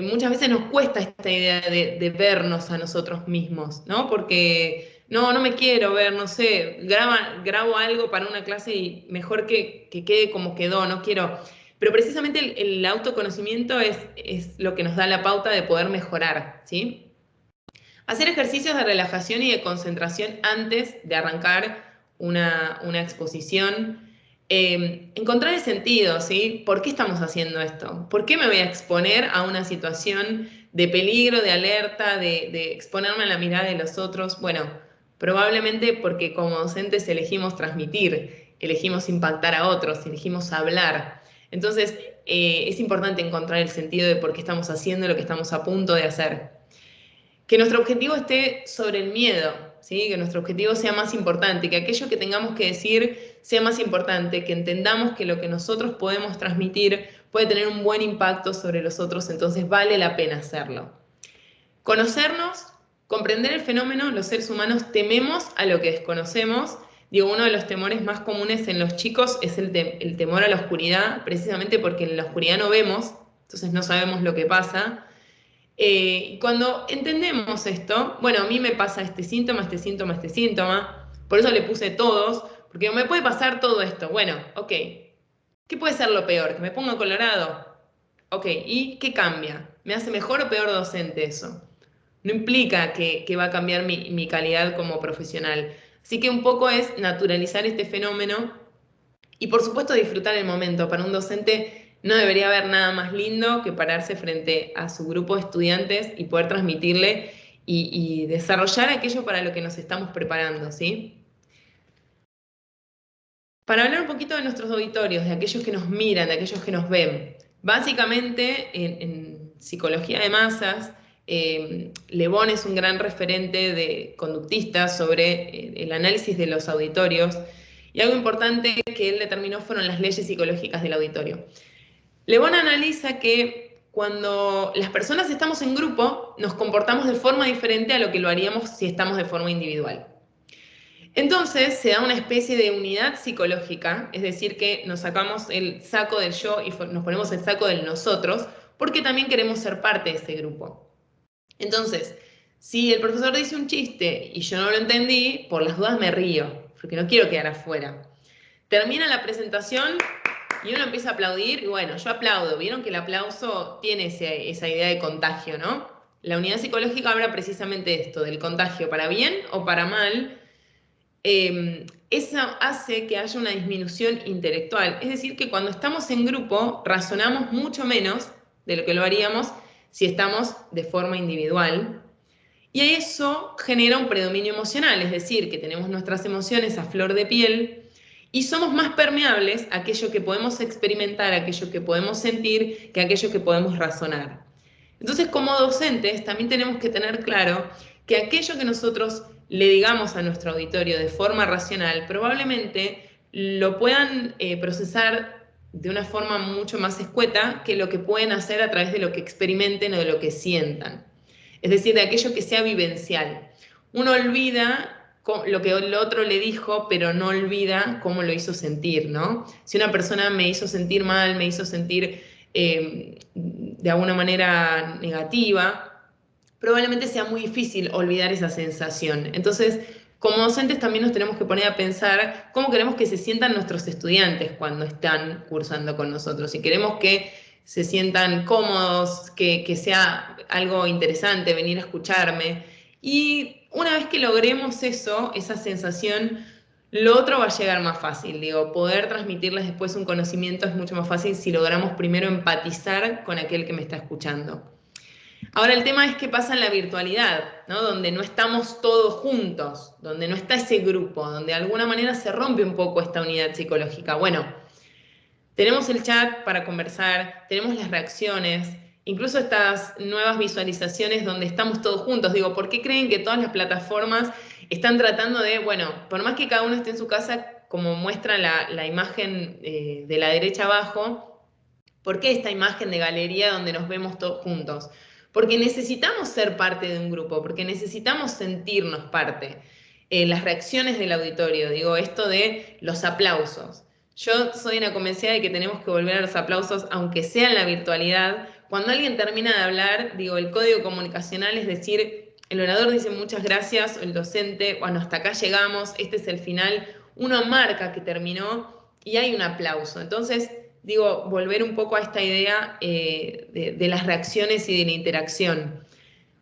Muchas veces nos cuesta esta idea de vernos a nosotros mismos, ¿no? Porque no me quiero ver, no sé, grabo algo para una clase y mejor que quede como quedó, no quiero. Pero precisamente el autoconocimiento es lo que nos da la pauta de poder mejorar, ¿sí? Hacer ejercicios de relajación y de concentración antes de arrancar una exposición. encontrar el sentido, ¿sí? ¿Por qué estamos haciendo esto? ¿Por qué me voy a exponer a una situación de peligro, de alerta, de exponerme a la mirada de los otros? Bueno, probablemente porque como docentes elegimos transmitir, elegimos impactar a otros, elegimos hablar. Entonces, es importante encontrar el sentido de por qué estamos haciendo lo que estamos a punto de hacer. Que nuestro objetivo esté sobre el miedo, ¿sí? Que nuestro objetivo sea más importante, que aquello que tengamos que decir sea más importante, que entendamos que lo que nosotros podemos transmitir puede tener un buen impacto sobre los otros, entonces vale la pena hacerlo. Conocernos, comprender el fenómeno, los seres humanos tememos a lo que desconocemos. Digo, uno de los temores más comunes en los chicos es el temor a la oscuridad, precisamente porque en la oscuridad no vemos, entonces no sabemos lo que pasa. Cuando entendemos esto, bueno, a mí me pasa este síntoma, este síntoma, este síntoma, por eso le puse todos, porque me puede pasar todo esto. Bueno, ok, ¿qué puede ser lo peor? ¿Que me ponga colorado? Ok, ¿y qué cambia? ¿Me hace mejor o peor docente eso? No implica que va a cambiar mi calidad como profesional. Así que un poco es naturalizar este fenómeno y por supuesto disfrutar el momento. Para un docente no debería haber nada más lindo que pararse frente a su grupo de estudiantes y poder transmitirle y desarrollar aquello para lo que nos estamos preparando, ¿sí? Para hablar un poquito de nuestros auditorios, de aquellos que nos miran, de aquellos que nos ven. Básicamente, en psicología de masas, Le Bon es un gran referente de conductista sobre el análisis de los auditorios. Y algo importante que él determinó fueron las leyes psicológicas del auditorio. Le Bon analiza que cuando las personas estamos en grupo, nos comportamos de forma diferente a lo que lo haríamos si estamos de forma individual. Entonces se da una especie de unidad psicológica, es decir, que nos sacamos el saco del yo y nos ponemos el saco del nosotros, porque también queremos ser parte de ese grupo. Entonces, si el profesor dice un chiste y yo no lo entendí, por las dudas me río, porque no quiero quedar afuera. Termina la presentación y uno empieza a aplaudir, y bueno, yo aplaudo. Vieron que el aplauso tiene esa idea de contagio, ¿no? La unidad psicológica habla precisamente de esto, del contagio, para bien o para mal. Eso hace que haya una disminución intelectual. Es decir, que cuando estamos en grupo razonamos mucho menos de lo que lo haríamos si estamos de forma individual. Y eso genera un predominio emocional, es decir, que tenemos nuestras emociones a flor de piel y somos más permeables a aquello que podemos experimentar, a aquello que podemos sentir, que a aquello que podemos razonar. Entonces, como docentes, también tenemos que tener claro que aquello que nosotros le digamos a nuestro auditorio de forma racional, probablemente lo puedan procesar de una forma mucho más escueta que lo que pueden hacer a través de lo que experimenten o de lo que sientan. Es decir, de aquello que sea vivencial. Uno olvida lo que el otro le dijo, pero no olvida cómo lo hizo sentir, ¿no? Si una persona me hizo sentir mal, me hizo sentir de alguna manera negativa, probablemente sea muy difícil olvidar esa sensación. Entonces, como docentes también nos tenemos que poner a pensar cómo queremos que se sientan nuestros estudiantes cuando están cursando con nosotros. Si queremos que se sientan cómodos, que sea algo interesante venir a escucharme. Y una vez que logremos eso, esa sensación, lo otro va a llegar más fácil. Digo, poder transmitirles después un conocimiento es mucho más fácil si logramos primero empatizar con aquel que me está escuchando. Ahora el tema es qué pasa en la virtualidad, ¿no? Donde no estamos todos juntos, donde no está ese grupo, donde de alguna manera se rompe un poco esta unidad psicológica. Bueno, tenemos el chat para conversar, tenemos las reacciones, incluso estas nuevas visualizaciones donde estamos todos juntos. Digo, ¿por qué creen que todas las plataformas están tratando de, bueno, por más que cada uno esté en su casa, como muestra la imagen de la derecha abajo, ¿por qué esta imagen de galería donde nos vemos todos juntos? Porque necesitamos ser parte de un grupo, porque necesitamos sentirnos parte. Las reacciones del auditorio, digo, esto de los aplausos. Yo soy una convencida de que tenemos que volver a los aplausos, aunque sea en la virtualidad. Cuando alguien termina de hablar, digo, el código comunicacional es decir, el orador dice muchas gracias, el docente, bueno, hasta acá llegamos, este es el final. Uno marca que terminó y hay un aplauso. Entonces, digo, volver un poco a esta idea de las reacciones y de la interacción.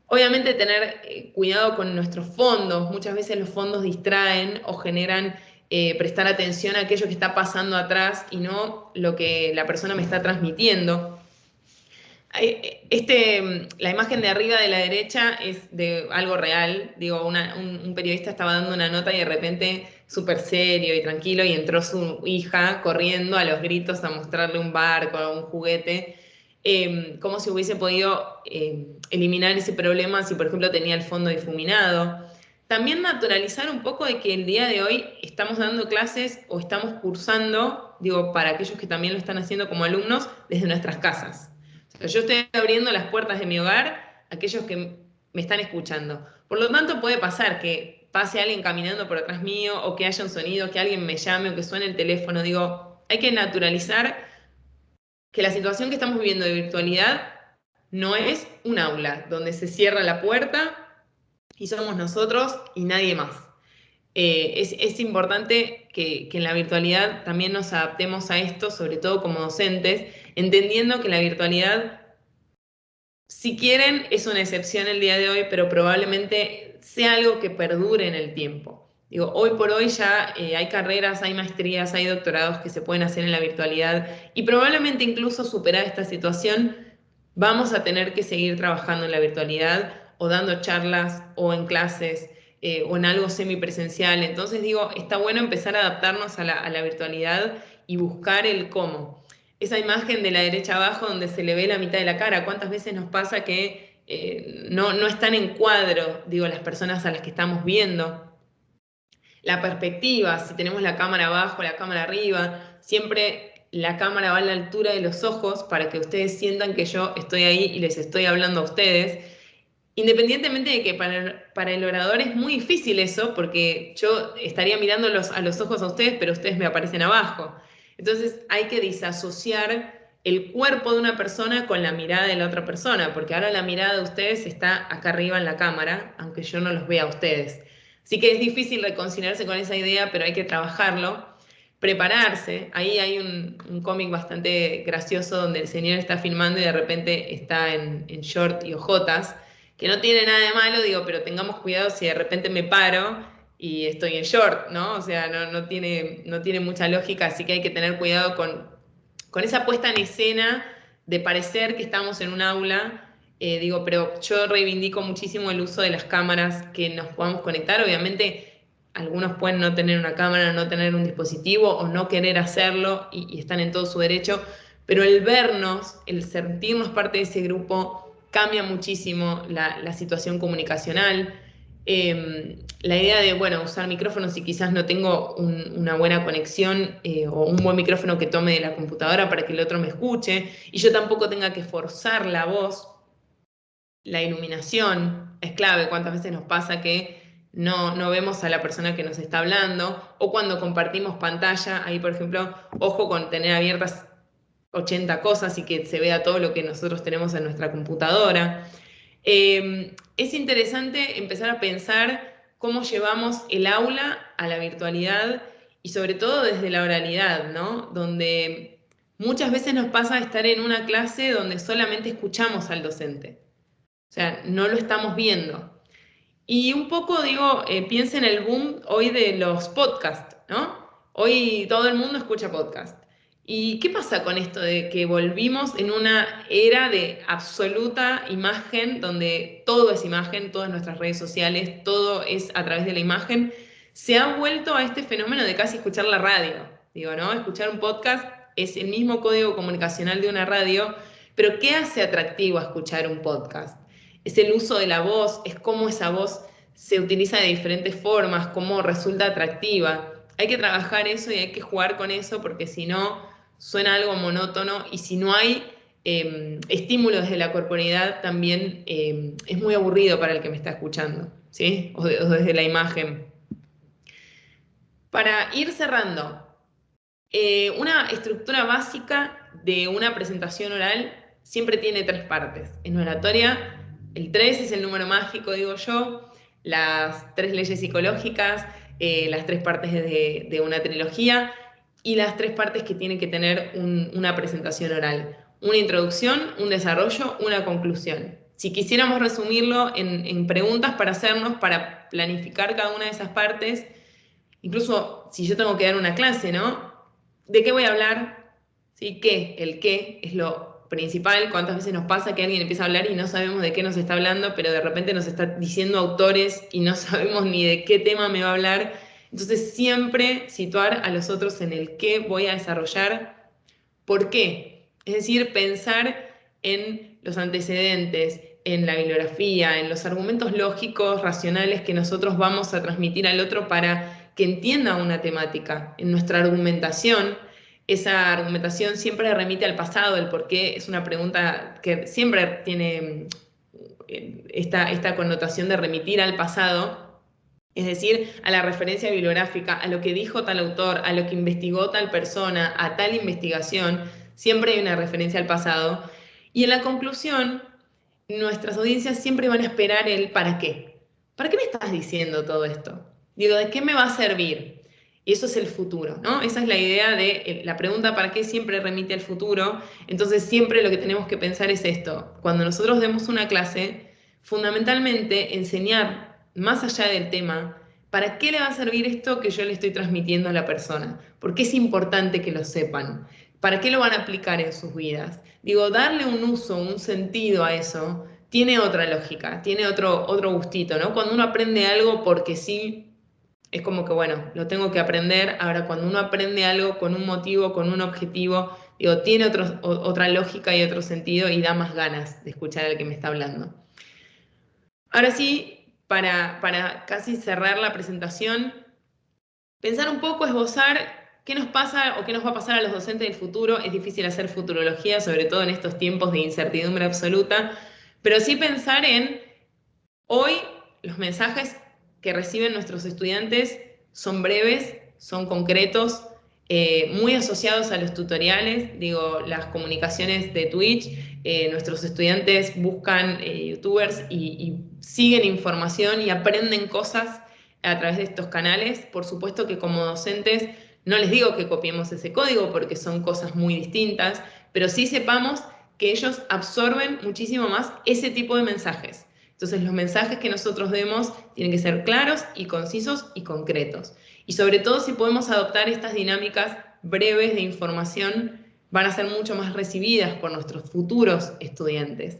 Obviamente tener cuidado con nuestros fondos, muchas veces los fondos distraen o generan prestar atención a aquello que está pasando atrás y no lo que la persona me está transmitiendo. La imagen de arriba de la derecha es de algo real. Digo, un periodista estaba dando una nota y de repente, súper serio y tranquilo, y entró su hija corriendo a los gritos a mostrarle un barco, un juguete, como si hubiese podido eliminar ese problema si, por ejemplo, tenía el fondo difuminado. También naturalizar un poco de que el día de hoy estamos dando clases o estamos cursando, digo, para aquellos que también lo están haciendo como alumnos, desde nuestras casas. Yo estoy abriendo las puertas de mi hogar a aquellos que me están escuchando. Por lo tanto, puede pasar que pase alguien caminando por atrás mío, o que haya un sonido, que alguien me llame, o que suene el teléfono. Digo, hay que naturalizar que la situación que estamos viviendo de virtualidad no es un aula donde se cierra la puerta y somos nosotros y nadie más. Es importante que en la virtualidad también nos adaptemos a esto, sobre todo como docentes, entendiendo que la virtualidad, si quieren, es una excepción el día de hoy, pero probablemente sea algo que perdure en el tiempo. Digo, hoy por hoy ya hay carreras, hay maestrías, hay doctorados que se pueden hacer en la virtualidad, y probablemente incluso superar esta situación vamos a tener que seguir trabajando en la virtualidad o dando charlas o en clases o en algo semipresencial. Entonces digo, está bueno empezar a adaptarnos a la virtualidad y buscar el cómo. Esa imagen de la derecha abajo donde se le ve la mitad de la cara, ¿cuántas veces nos pasa que no están en cuadro, digo, las personas a las que estamos viendo? La perspectiva, si tenemos la cámara abajo, la cámara arriba, siempre la cámara va a la altura de los ojos para que ustedes sientan que yo estoy ahí y les estoy hablando a ustedes. Independientemente de que para el orador es muy difícil eso, porque yo estaría mirándolos a los ojos a ustedes, pero ustedes me aparecen abajo. Entonces hay que disasociar el cuerpo de una persona con la mirada de la otra persona, porque ahora la mirada de ustedes está acá arriba en la cámara, aunque yo no los vea a ustedes. Así que es difícil reconciliarse con esa idea, pero hay que trabajarlo. Prepararse. Ahí hay un cómic bastante gracioso donde el señor está filmando y de repente está en short y ojotas, que no tiene nada de malo, digo, pero tengamos cuidado si de repente me paro y estoy en short, ¿no? O sea, no tiene mucha lógica, así que hay que tener cuidado con esa puesta en escena de parecer que estamos en un aula. Digo, pero yo reivindico muchísimo el uso de las cámaras, que nos podamos conectar. Obviamente, algunos pueden no tener una cámara, no tener un dispositivo o no querer hacerlo y están en todo su derecho, pero el vernos, el sentirnos parte de ese grupo, cambia muchísimo la situación comunicacional. La idea de, bueno, usar micrófonos si quizás no tengo una buena conexión o un buen micrófono que tome de la computadora para que el otro me escuche y yo tampoco tenga que forzar la voz. La iluminación es clave. ¿Cuántas veces nos pasa que no vemos a la persona que nos está hablando? O cuando compartimos pantalla, ahí por ejemplo, ojo con tener abiertas 80 cosas y que se vea todo lo que nosotros tenemos en nuestra computadora. Es interesante empezar a pensar cómo llevamos el aula a la virtualidad y sobre todo desde la oralidad, ¿no? Donde muchas veces nos pasa estar en una clase donde solamente escuchamos al docente. O sea, no lo estamos viendo. Y un poco, digo, piensa en el boom hoy de los podcasts, ¿no? Hoy todo el mundo escucha podcast. ¿Y qué pasa con esto de que volvimos en una era de absoluta imagen, donde todo es imagen, todas nuestras redes sociales, todo es a través de la imagen? Se ha vuelto a este fenómeno de casi escuchar la radio, digo, ¿no? Escuchar un podcast es el mismo código comunicacional de una radio, pero ¿qué hace atractivo a escuchar un podcast? Es el uso de la voz, es cómo esa voz se utiliza de diferentes formas, cómo resulta atractiva. Hay que trabajar eso y hay que jugar con eso porque si no suena algo monótono y si no hay estímulos desde la corporalidad también es muy aburrido para el que me está escuchando, ¿sí? O desde la imagen. Para ir cerrando, una estructura básica de una presentación oral siempre tiene tres partes. En oratoria, el 3 es el número mágico, digo yo, las tres leyes psicológicas, las tres partes de una trilogía y las tres partes que tiene que tener una presentación oral. Una introducción, un desarrollo, una conclusión. Si quisiéramos resumirlo en preguntas para hacernos, para planificar cada una de esas partes, Incluso si yo tengo que dar una clase, ¿no? ¿De qué voy a hablar? ¿Sí? ¿Qué? El qué es lo principal. ¿Cuántas veces nos pasa que alguien empieza a hablar y no sabemos de qué nos está hablando, pero de repente nos está diciendo autores y no sabemos ni de qué tema me va a hablar? Entonces siempre situar a los otros en el qué voy a desarrollar. ¿Por qué? Es decir, pensar en los antecedentes, en la bibliografía, en los argumentos lógicos, racionales que nosotros vamos a transmitir al otro para que entienda una temática. En nuestra argumentación, esa argumentación siempre remite al pasado, el por qué es una pregunta que siempre tiene esta connotación de remitir al pasado, es decir, a la referencia bibliográfica, a lo que dijo tal autor, a lo que investigó tal persona, a tal investigación, siempre hay una referencia al pasado. Y en la conclusión, nuestras audiencias siempre van a esperar el ¿para qué? ¿Para qué me estás diciendo todo esto? Digo, ¿de qué me va a servir? Y eso es el futuro, ¿no? Esa es la idea de la pregunta ¿para qué? Siempre remite al futuro. Entonces siempre lo que tenemos que pensar es esto. Cuando nosotros demos una clase, fundamentalmente enseñar más allá del tema, ¿para qué le va a servir esto que yo le estoy transmitiendo a la persona? ¿Por qué es importante que lo sepan? ¿Para qué lo van a aplicar en sus vidas? Digo, darle un uso, un sentido a eso, tiene otra lógica, tiene otro gustito, ¿no? Cuando uno aprende algo porque sí, es como que, bueno, lo tengo que aprender. Ahora, cuando uno aprende algo con un motivo, con un objetivo, digo, tiene otra lógica y otro sentido y da más ganas de escuchar al que me está hablando. Ahora sí, para casi cerrar la presentación, pensar un poco, esbozar qué nos pasa o qué nos va a pasar a los docentes del futuro. Es difícil hacer futurología, sobre todo en estos tiempos de incertidumbre absoluta, pero sí pensar en hoy los mensajes que reciben nuestros estudiantes son breves, son concretos, muy asociados a los tutoriales, digo, las comunicaciones de Twitch. Nuestros estudiantes buscan youtubers y siguen información y aprenden cosas a través de estos canales. Por supuesto que como docentes no les digo que copiemos ese código porque son cosas muy distintas, pero sí sepamos que ellos absorben muchísimo más ese tipo de mensajes. Entonces los mensajes que nosotros demos tienen que ser claros y concisos y concretos. Y sobre todo si podemos adoptar estas dinámicas breves de información, van a ser mucho más recibidas por nuestros futuros estudiantes.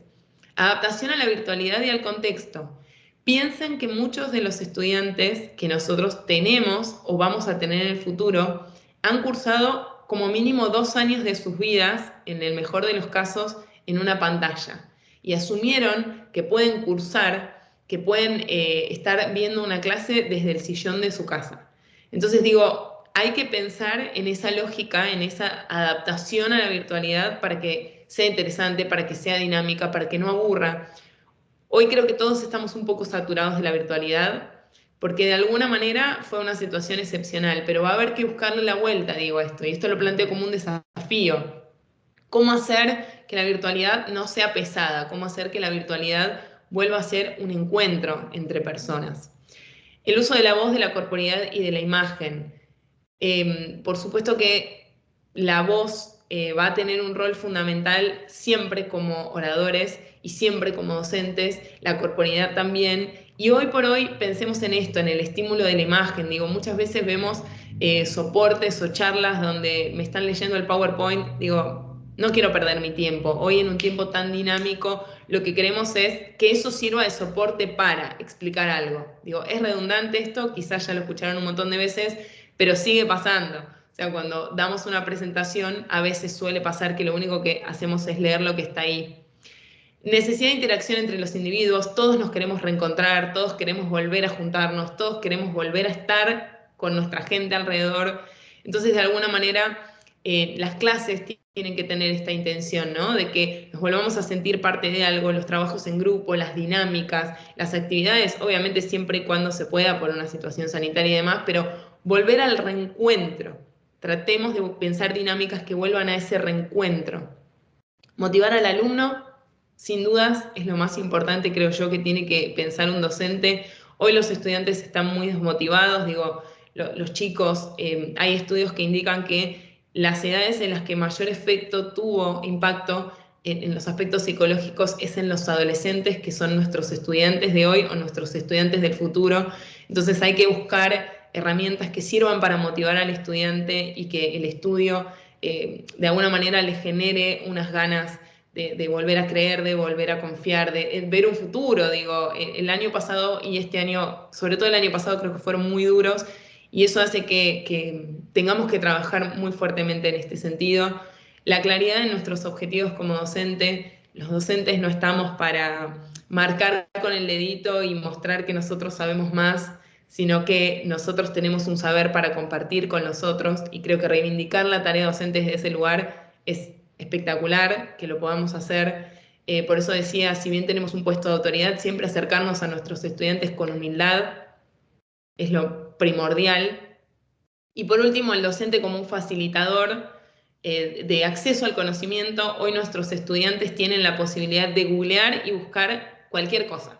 Adaptación a la virtualidad y al contexto. Piensen que muchos de los estudiantes que nosotros tenemos o vamos a tener en el futuro han cursado como mínimo 2 años de sus vidas, en el mejor de los casos, en una pantalla. Y asumieron que pueden cursar, que pueden estar viendo una clase desde el sillón de su casa. Entonces digo, hay que pensar en esa lógica, en esa adaptación a la virtualidad para que sea interesante, para que sea dinámica, para que no aburra. Hoy creo que todos estamos un poco saturados de la virtualidad, porque de alguna manera fue una situación excepcional, pero va a haber que buscarle la vuelta, digo esto, y esto lo planteo como un desafío. ¿Cómo hacer que la virtualidad no sea pesada? ¿Cómo hacer que la virtualidad vuelva a ser un encuentro entre personas? El uso de la voz, de la corporeidad y de la imagen. Por supuesto que la voz va a tener un rol fundamental siempre como oradores y siempre como docentes, la corporeidad también. Y hoy por hoy pensemos en esto, en el estímulo de la imagen. Digo, muchas veces vemos soportes o charlas donde me están leyendo el PowerPoint. Digo, no quiero perder mi tiempo. Hoy en un tiempo tan dinámico, lo que queremos es que eso sirva de soporte para explicar algo. Digo, es redundante esto, quizás ya lo escucharon un montón de veces, pero sigue pasando. O sea, cuando damos una presentación, a veces suele pasar que lo único que hacemos es leer lo que está ahí. Necesidad de interacción entre los individuos, todos nos queremos reencontrar, todos queremos volver a juntarnos, todos queremos volver a estar con nuestra gente alrededor. Entonces, de alguna manera, las clases tienen que tener esta intención, ¿no? De que nos volvamos a sentir parte de algo, los trabajos en grupo, las dinámicas, las actividades, obviamente siempre y cuando se pueda por una situación sanitaria y demás, pero volver al reencuentro. Tratemos de pensar dinámicas que vuelvan a ese reencuentro. Motivar al alumno, sin dudas, es lo más importante, creo yo, que tiene que pensar un docente. Hoy los estudiantes están muy desmotivados, digo, los chicos, hay estudios que indican que las edades en las que mayor efecto tuvo impacto en los aspectos psicológicos es en los adolescentes, que son nuestros estudiantes de hoy o nuestros estudiantes del futuro. Entonces hay que buscar herramientas que sirvan para motivar al estudiante y que el estudio de alguna manera le genere unas ganas de volver a creer, de volver a confiar, de ver un futuro. Digo, el año pasado y este año, sobre todo el año pasado, creo que fueron muy duros y eso hace que tengamos que trabajar muy fuertemente en este sentido. La claridad en nuestros objetivos como docente. Los docentes no estamos para marcar con el dedito y mostrar que nosotros sabemos más, sino que nosotros tenemos un saber para compartir con los otros y creo que reivindicar la tarea docente desde ese lugar es espectacular que lo podamos hacer. Por eso decía, si bien tenemos un puesto de autoridad, siempre acercarnos a nuestros estudiantes con humildad es lo primordial. Y por último, el docente como un facilitador de acceso al conocimiento. Hoy nuestros estudiantes tienen la posibilidad de googlear y buscar cualquier cosa.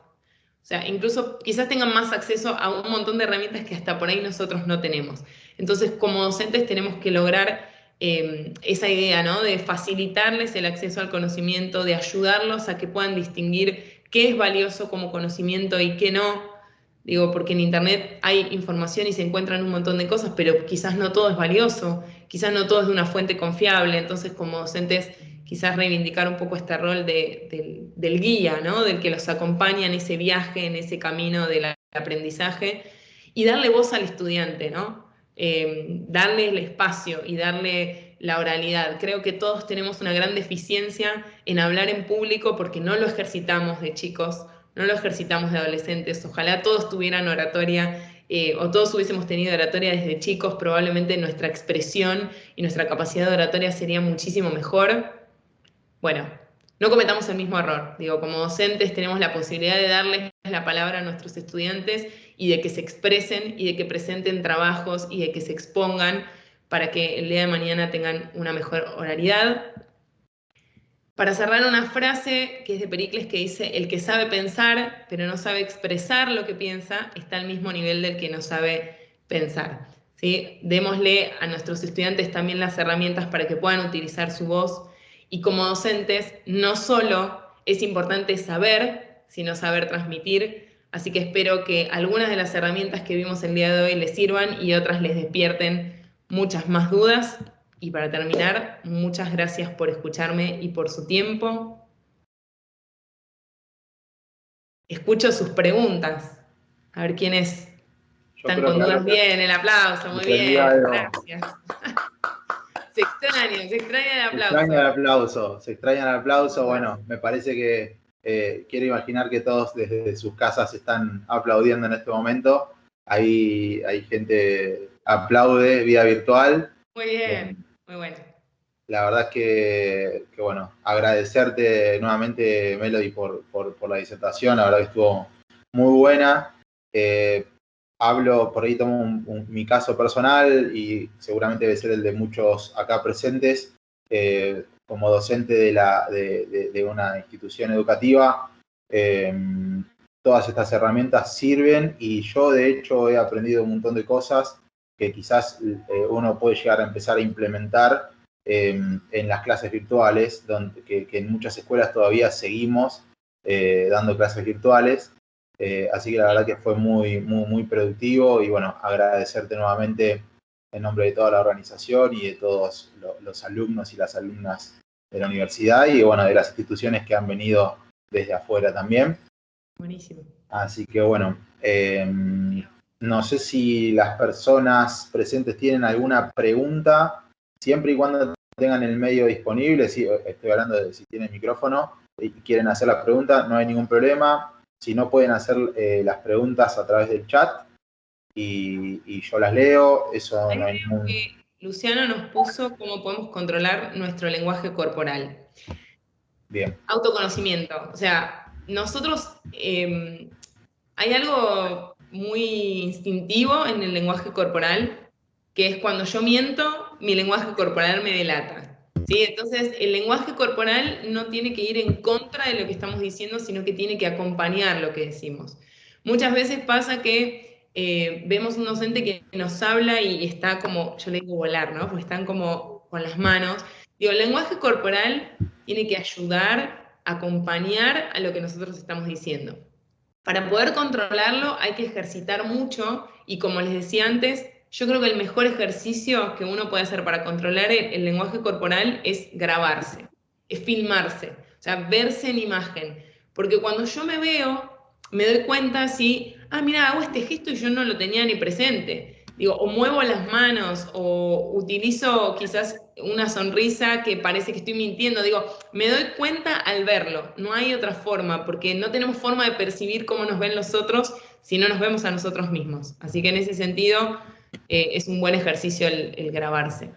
O sea, incluso quizás tengan más acceso a un montón de herramientas que hasta por ahí nosotros no tenemos. Entonces, como docentes tenemos que lograr esa idea, ¿no? De facilitarles el acceso al conocimiento, de ayudarlos a que puedan distinguir qué es valioso como conocimiento y qué no. Digo, porque en Internet hay información y se encuentran un montón de cosas, pero quizás no todo es valioso, quizás no todo es de una fuente confiable. Entonces, como docentes, quizás reivindicar un poco este rol del guía, ¿no? Del que los acompaña en ese viaje, en ese camino del aprendizaje, y darle voz al estudiante, ¿no? Darle el espacio y darle la oralidad. Creo que todos tenemos una gran deficiencia en hablar en público porque no lo ejercitamos de chicos, no lo ejercitamos de adolescentes. Ojalá todos tuvieran oratoria o todos hubiésemos tenido oratoria desde chicos, probablemente nuestra expresión y nuestra capacidad de oratoria sería muchísimo mejor. Bueno, no cometamos el mismo error. Digo, como docentes tenemos la posibilidad de darles la palabra a nuestros estudiantes y de que se expresen y de que presenten trabajos y de que se expongan para que el día de mañana tengan una mejor oralidad. Para cerrar, una frase que es de Pericles que dice: el que sabe pensar pero no sabe expresar lo que piensa está al mismo nivel del que no sabe pensar. ¿Sí? Démosle a nuestros estudiantes también las herramientas para que puedan utilizar su voz, y como docentes no solo es importante saber, sino saber transmitir. Así que espero que algunas de las herramientas que vimos el día de hoy les sirvan y otras les despierten muchas más dudas. Y para terminar, muchas gracias por escucharme y por su tiempo. Escucho sus preguntas. A ver quiénes Yo están creo con que dudas. Bien, el aplauso, muy aprendí bien, algo. gracias. Se extraña el Se extraña el aplauso. aplauso, se extraña el aplauso. Bueno, me parece que quiero imaginar que todos desde sus casas están aplaudiendo en este momento. Hay gente aplaude vía virtual. Muy bien, muy bueno. La verdad es que, bueno, agradecerte nuevamente, Melody, por la disertación. La verdad que estuvo muy buena. Hablo, por ahí tomo mi caso personal y seguramente debe ser el de muchos acá presentes. Como docente de una institución educativa, todas estas herramientas sirven y yo de hecho he aprendido un montón de cosas que quizás uno puede llegar a empezar a implementar en las clases virtuales, que en muchas escuelas todavía seguimos dando clases virtuales. Así que la verdad que fue muy, muy, muy productivo y bueno, agradecerte nuevamente en nombre de toda la organización y de todos los alumnos y las alumnas de la universidad y bueno, de las instituciones que han venido desde afuera también. Buenísimo. Así que bueno, no sé si las personas presentes tienen alguna pregunta, siempre y cuando tengan el medio disponible. Sí, estoy hablando de si tienen micrófono y quieren hacer la pregunta, no hay ningún problema. Si no, pueden hacer las preguntas a través del chat y yo las leo. Eso Ahí no hay veo ningún... que Luciano nos puso cómo podemos controlar nuestro lenguaje corporal. Bien. Autoconocimiento. O sea, nosotros hay algo muy instintivo en el lenguaje corporal, que es cuando yo miento, mi lenguaje corporal me delata. ¿Sí? Entonces, el lenguaje corporal no tiene que ir en contra de lo que estamos diciendo, sino que tiene que acompañar lo que decimos. Muchas veces pasa que vemos un docente que nos habla y está como, yo le digo volar, ¿no? Porque están como con las manos. Digo, el lenguaje corporal tiene que ayudar, acompañar a lo que nosotros estamos diciendo. Para poder controlarlo hay que ejercitar mucho y como les decía antes, yo creo que el mejor ejercicio que uno puede hacer para controlar el lenguaje corporal es grabarse, es filmarse, o sea, verse en imagen. Porque cuando yo me veo, me doy cuenta si, mira, hago este gesto y yo no lo tenía ni presente. Digo, o muevo las manos, o utilizo quizás una sonrisa que parece que estoy mintiendo. Digo, me doy cuenta al verlo, no hay otra forma, porque no tenemos forma de percibir cómo nos ven los otros si no nos vemos a nosotros mismos. Así que en ese sentido es un buen ejercicio el grabarse.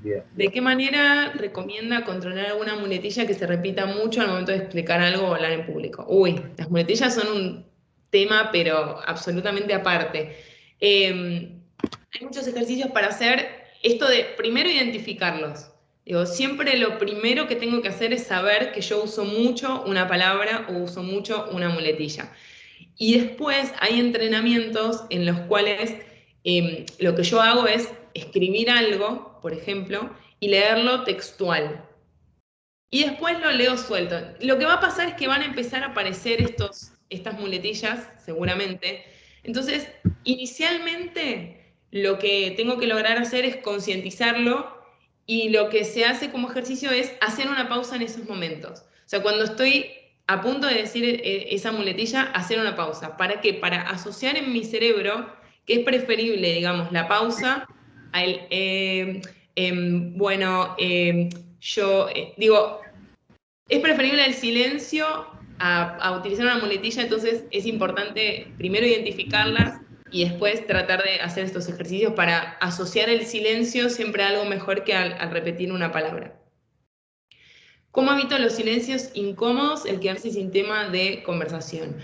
Bien. ¿De qué manera recomienda controlar alguna muletilla que se repita mucho al momento de explicar algo o hablar en público? Uy, las muletillas son un tema, pero absolutamente aparte. Hay muchos ejercicios para hacer esto de primero identificarlos. Digo, siempre lo primero que tengo que hacer es saber que yo uso mucho una palabra o uso mucho una muletilla. Y después hay entrenamientos en los cuales lo que yo hago es escribir algo, por ejemplo, y leerlo textual. Y después lo leo suelto. Lo que va a pasar es que van a empezar a aparecer estas muletillas, seguramente. Entonces, inicialmente lo que tengo que lograr hacer es concientizarlo y lo que se hace como ejercicio es hacer una pausa en esos momentos. O sea, cuando estoy a punto de decir esa muletilla, hacer una pausa. ¿Para qué? Para asociar en mi cerebro que es preferible, digamos, la pausa al, bueno, yo digo, es preferible el silencio a utilizar una muletilla, entonces es importante primero identificarlas y después tratar de hacer estos ejercicios para asociar el silencio siempre a algo mejor que al repetir una palabra. ¿Cómo evito los silencios incómodos, el quedarse sin tema de conversación?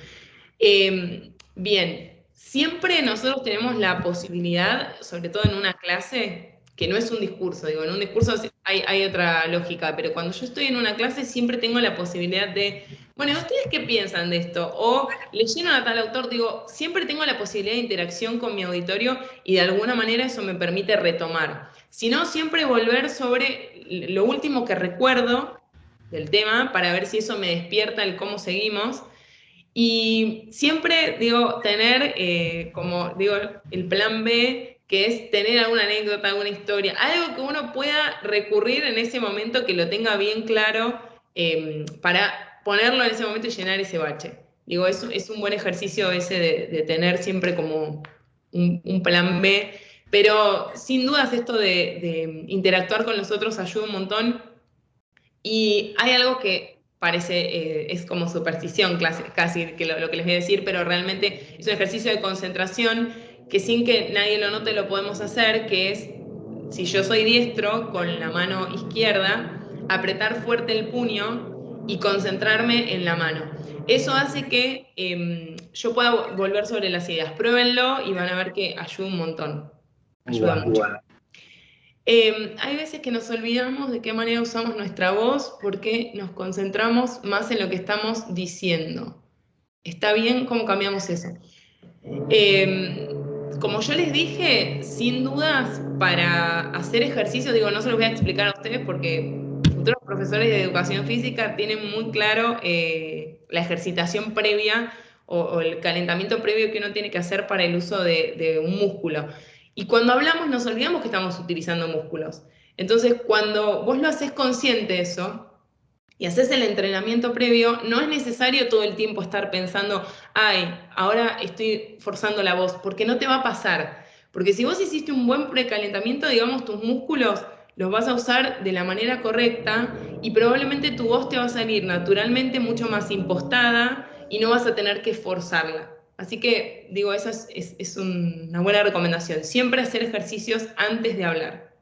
Bien, siempre nosotros tenemos la posibilidad, sobre todo en una clase, que no es un discurso, digo, en un discurso hay otra lógica, pero cuando yo estoy en una clase siempre tengo la posibilidad de, bueno, ¿ustedes qué piensan de esto? O leyeron a tal autor, digo, siempre tengo la posibilidad de interacción con mi auditorio y de alguna manera eso me permite retomar. Si no, siempre volver sobre lo último que recuerdo del tema para ver si eso me despierta el cómo seguimos. Y siempre, digo, tener, como digo, el plan B, que es tener alguna anécdota, alguna historia, algo que uno pueda recurrir en ese momento, que lo tenga bien claro, para ponerlo en ese momento y llenar ese bache. Digo, es un buen ejercicio ese de tener siempre como un plan B, pero sin dudas esto de interactuar con los otros ayuda un montón y hay algo que parece, es como superstición casi que lo que les voy a decir, pero realmente es un ejercicio de concentración que sin que nadie lo note lo podemos hacer, que es, si yo soy diestro, con la mano izquierda, apretar fuerte el puño y concentrarme en la mano. Eso hace que yo pueda volver sobre las ideas. Pruébenlo y van a ver que ayuda un montón. Ayuda Bueno, mucho. Hay veces que nos olvidamos de qué manera usamos nuestra voz porque nos concentramos más en lo que estamos diciendo. ¿Está bien? ¿Cómo cambiamos eso? Eh, Como yo les dije, sin dudas, para hacer ejercicio, digo, no se los voy a explicar a ustedes porque futuros profesores de educación física tienen muy claro la ejercitación previa o el calentamiento previo que uno tiene que hacer para el uso de un músculo. Y cuando hablamos nos olvidamos que estamos utilizando músculos. Entonces, cuando vos lo haces consciente eso, y haces el entrenamiento previo, no es necesario todo el tiempo estar pensando, ay, ahora estoy forzando la voz, porque no te va a pasar. Porque si vos hiciste un buen precalentamiento, digamos, tus músculos los vas a usar de la manera correcta y probablemente tu voz te va a salir naturalmente mucho más impostada y no vas a tener que forzarla. Así que, digo, esa es una buena recomendación. Siempre hacer ejercicios antes de hablar.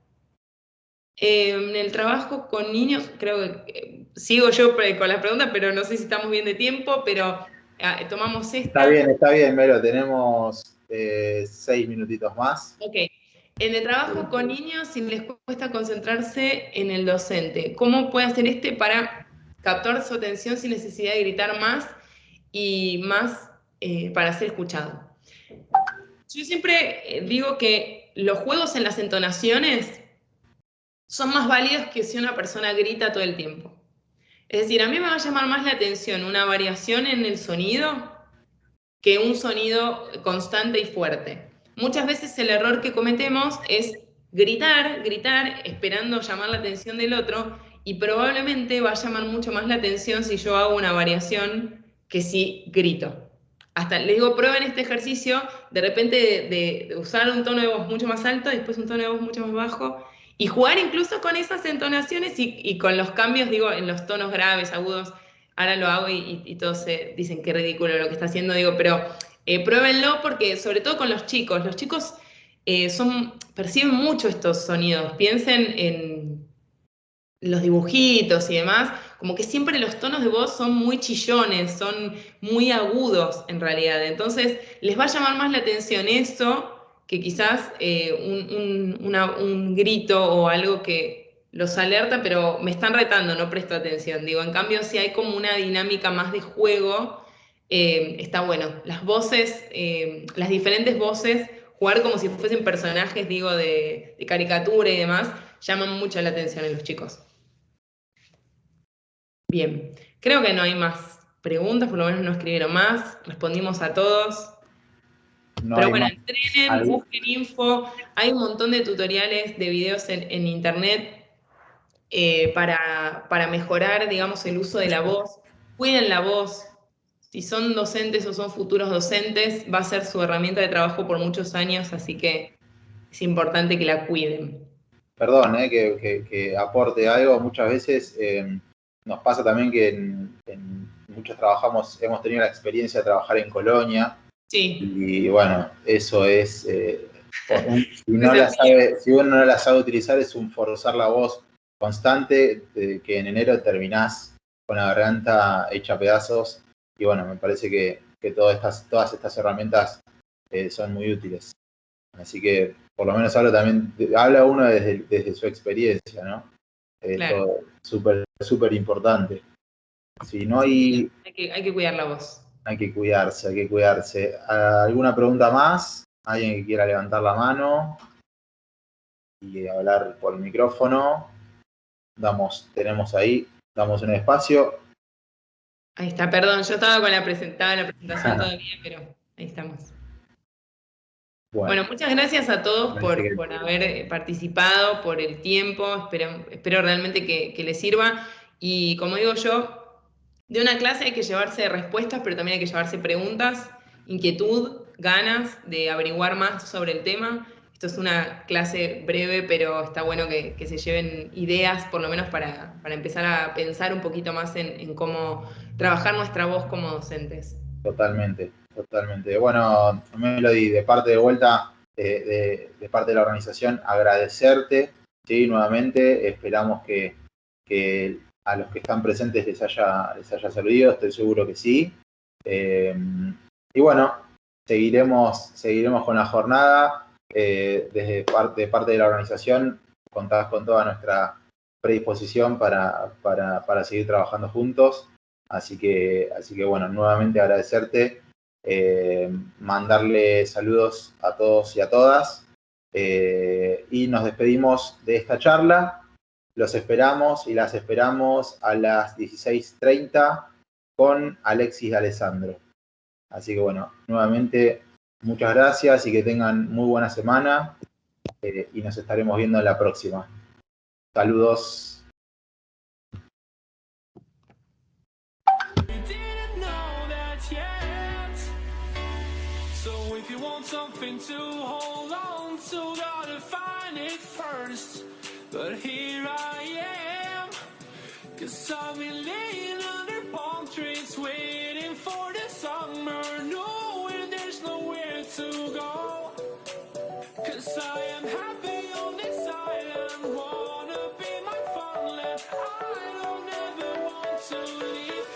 En el trabajo con niños, creo que sigo yo con las preguntas, pero no sé si estamos bien de tiempo, pero tomamos esta. Está bien, Melo, tenemos 6 minutitos más. Ok. En el trabajo con niños, si les cuesta concentrarse en el docente, ¿cómo puede hacer este para captar su atención sin necesidad de gritar más y más para ser escuchado? Yo siempre digo que los juegos en las entonaciones son más válidos que si una persona grita todo el tiempo. Es decir, a mí me va a llamar más la atención una variación en el sonido que un sonido constante y fuerte. Muchas veces el error que cometemos es gritar, esperando llamar la atención del otro, y probablemente va a llamar mucho más la atención si yo hago una variación que si grito. Hasta les digo, prueben este ejercicio de repente de usar un tono de voz mucho más alto, después un tono de voz mucho más bajo, y jugar incluso con esas entonaciones y con los cambios, digo, en los tonos graves, agudos. Ahora lo hago y todos se dicen qué ridículo lo que está haciendo, digo, pero pruébenlo porque sobre todo con los chicos perciben mucho estos sonidos. Piensen en los dibujitos y demás, como que siempre los tonos de voz son muy chillones, son muy agudos en realidad. Entonces, les va a llamar más la atención eso que quizás un grito o algo que los alerta, pero me están retando, no presto atención. Digo, en cambio, si hay como una dinámica más de juego, está bueno. Las voces, las diferentes voces, jugar como si fuesen personajes, digo, de caricatura y demás, llaman mucho la atención en los chicos. Bien, creo que no hay más preguntas, por lo menos no escribieron más, respondimos a todos. No Pero hay bueno, más. entrenen, busquen info, hay un montón de tutoriales de videos en internet para mejorar, digamos, el uso de la voz. Cuiden la voz. Si son docentes o son futuros docentes, va a ser su herramienta de trabajo por muchos años, así que es importante que la cuiden. Perdón, que aporte algo. Muchas veces nos pasa también que muchos hemos tenido la experiencia de trabajar en Colonia. Sí. Y bueno, eso es, si uno no la sabe utilizar, es un forzar la voz constante, que en enero terminás con la garganta hecha pedazos. Y bueno, me parece que todas estas herramientas son muy útiles. Así que por lo menos habla uno desde su experiencia, ¿no? Claro. Esto es súper importante. Si no Sí, hay que cuidar la voz. hay que cuidarse, hay que cuidarse. ¿Alguna pregunta más? ¿Alguien que quiera levantar la mano y hablar por el micrófono? Tenemos ahí, damos un espacio. Ahí está, perdón, yo estaba con la presentación todavía, pero ahí estamos. Bueno, muchas gracias a todos por haber participado, por el tiempo, espero realmente que les sirva. Y como digo yo, de una clase hay que llevarse respuestas, pero también hay que llevarse preguntas, inquietud, ganas de averiguar más sobre el tema. Esto es una clase breve, pero está bueno que se lleven ideas, por lo menos para empezar a pensar un poquito más en cómo trabajar nuestra voz como docentes. Totalmente, totalmente. Bueno, Melody, de parte de vuelta, de parte de la organización, agradecerte, ¿sí? Nuevamente, esperamos que a los que están presentes les haya servido, estoy seguro que sí. Y bueno, seguiremos con la jornada. De parte de la organización, contás con toda nuestra predisposición para seguir trabajando juntos. Así que bueno, nuevamente agradecerte, mandarle saludos a todos y a todas, y nos despedimos de esta charla. Los esperamos y las esperamos a las 16:30 con Alexis de Alessandro. Así que bueno, nuevamente muchas gracias y que tengan muy buena semana, y nos estaremos viendo en la próxima. Saludos. So if you want something to hold on to, gotta find it first. But here I am, 'cause I've been laying under palm trees, waiting for the summer, knowing there's nowhere to go. 'Cause I am happy on this island, wanna be my fun land. I don't ever want to leave.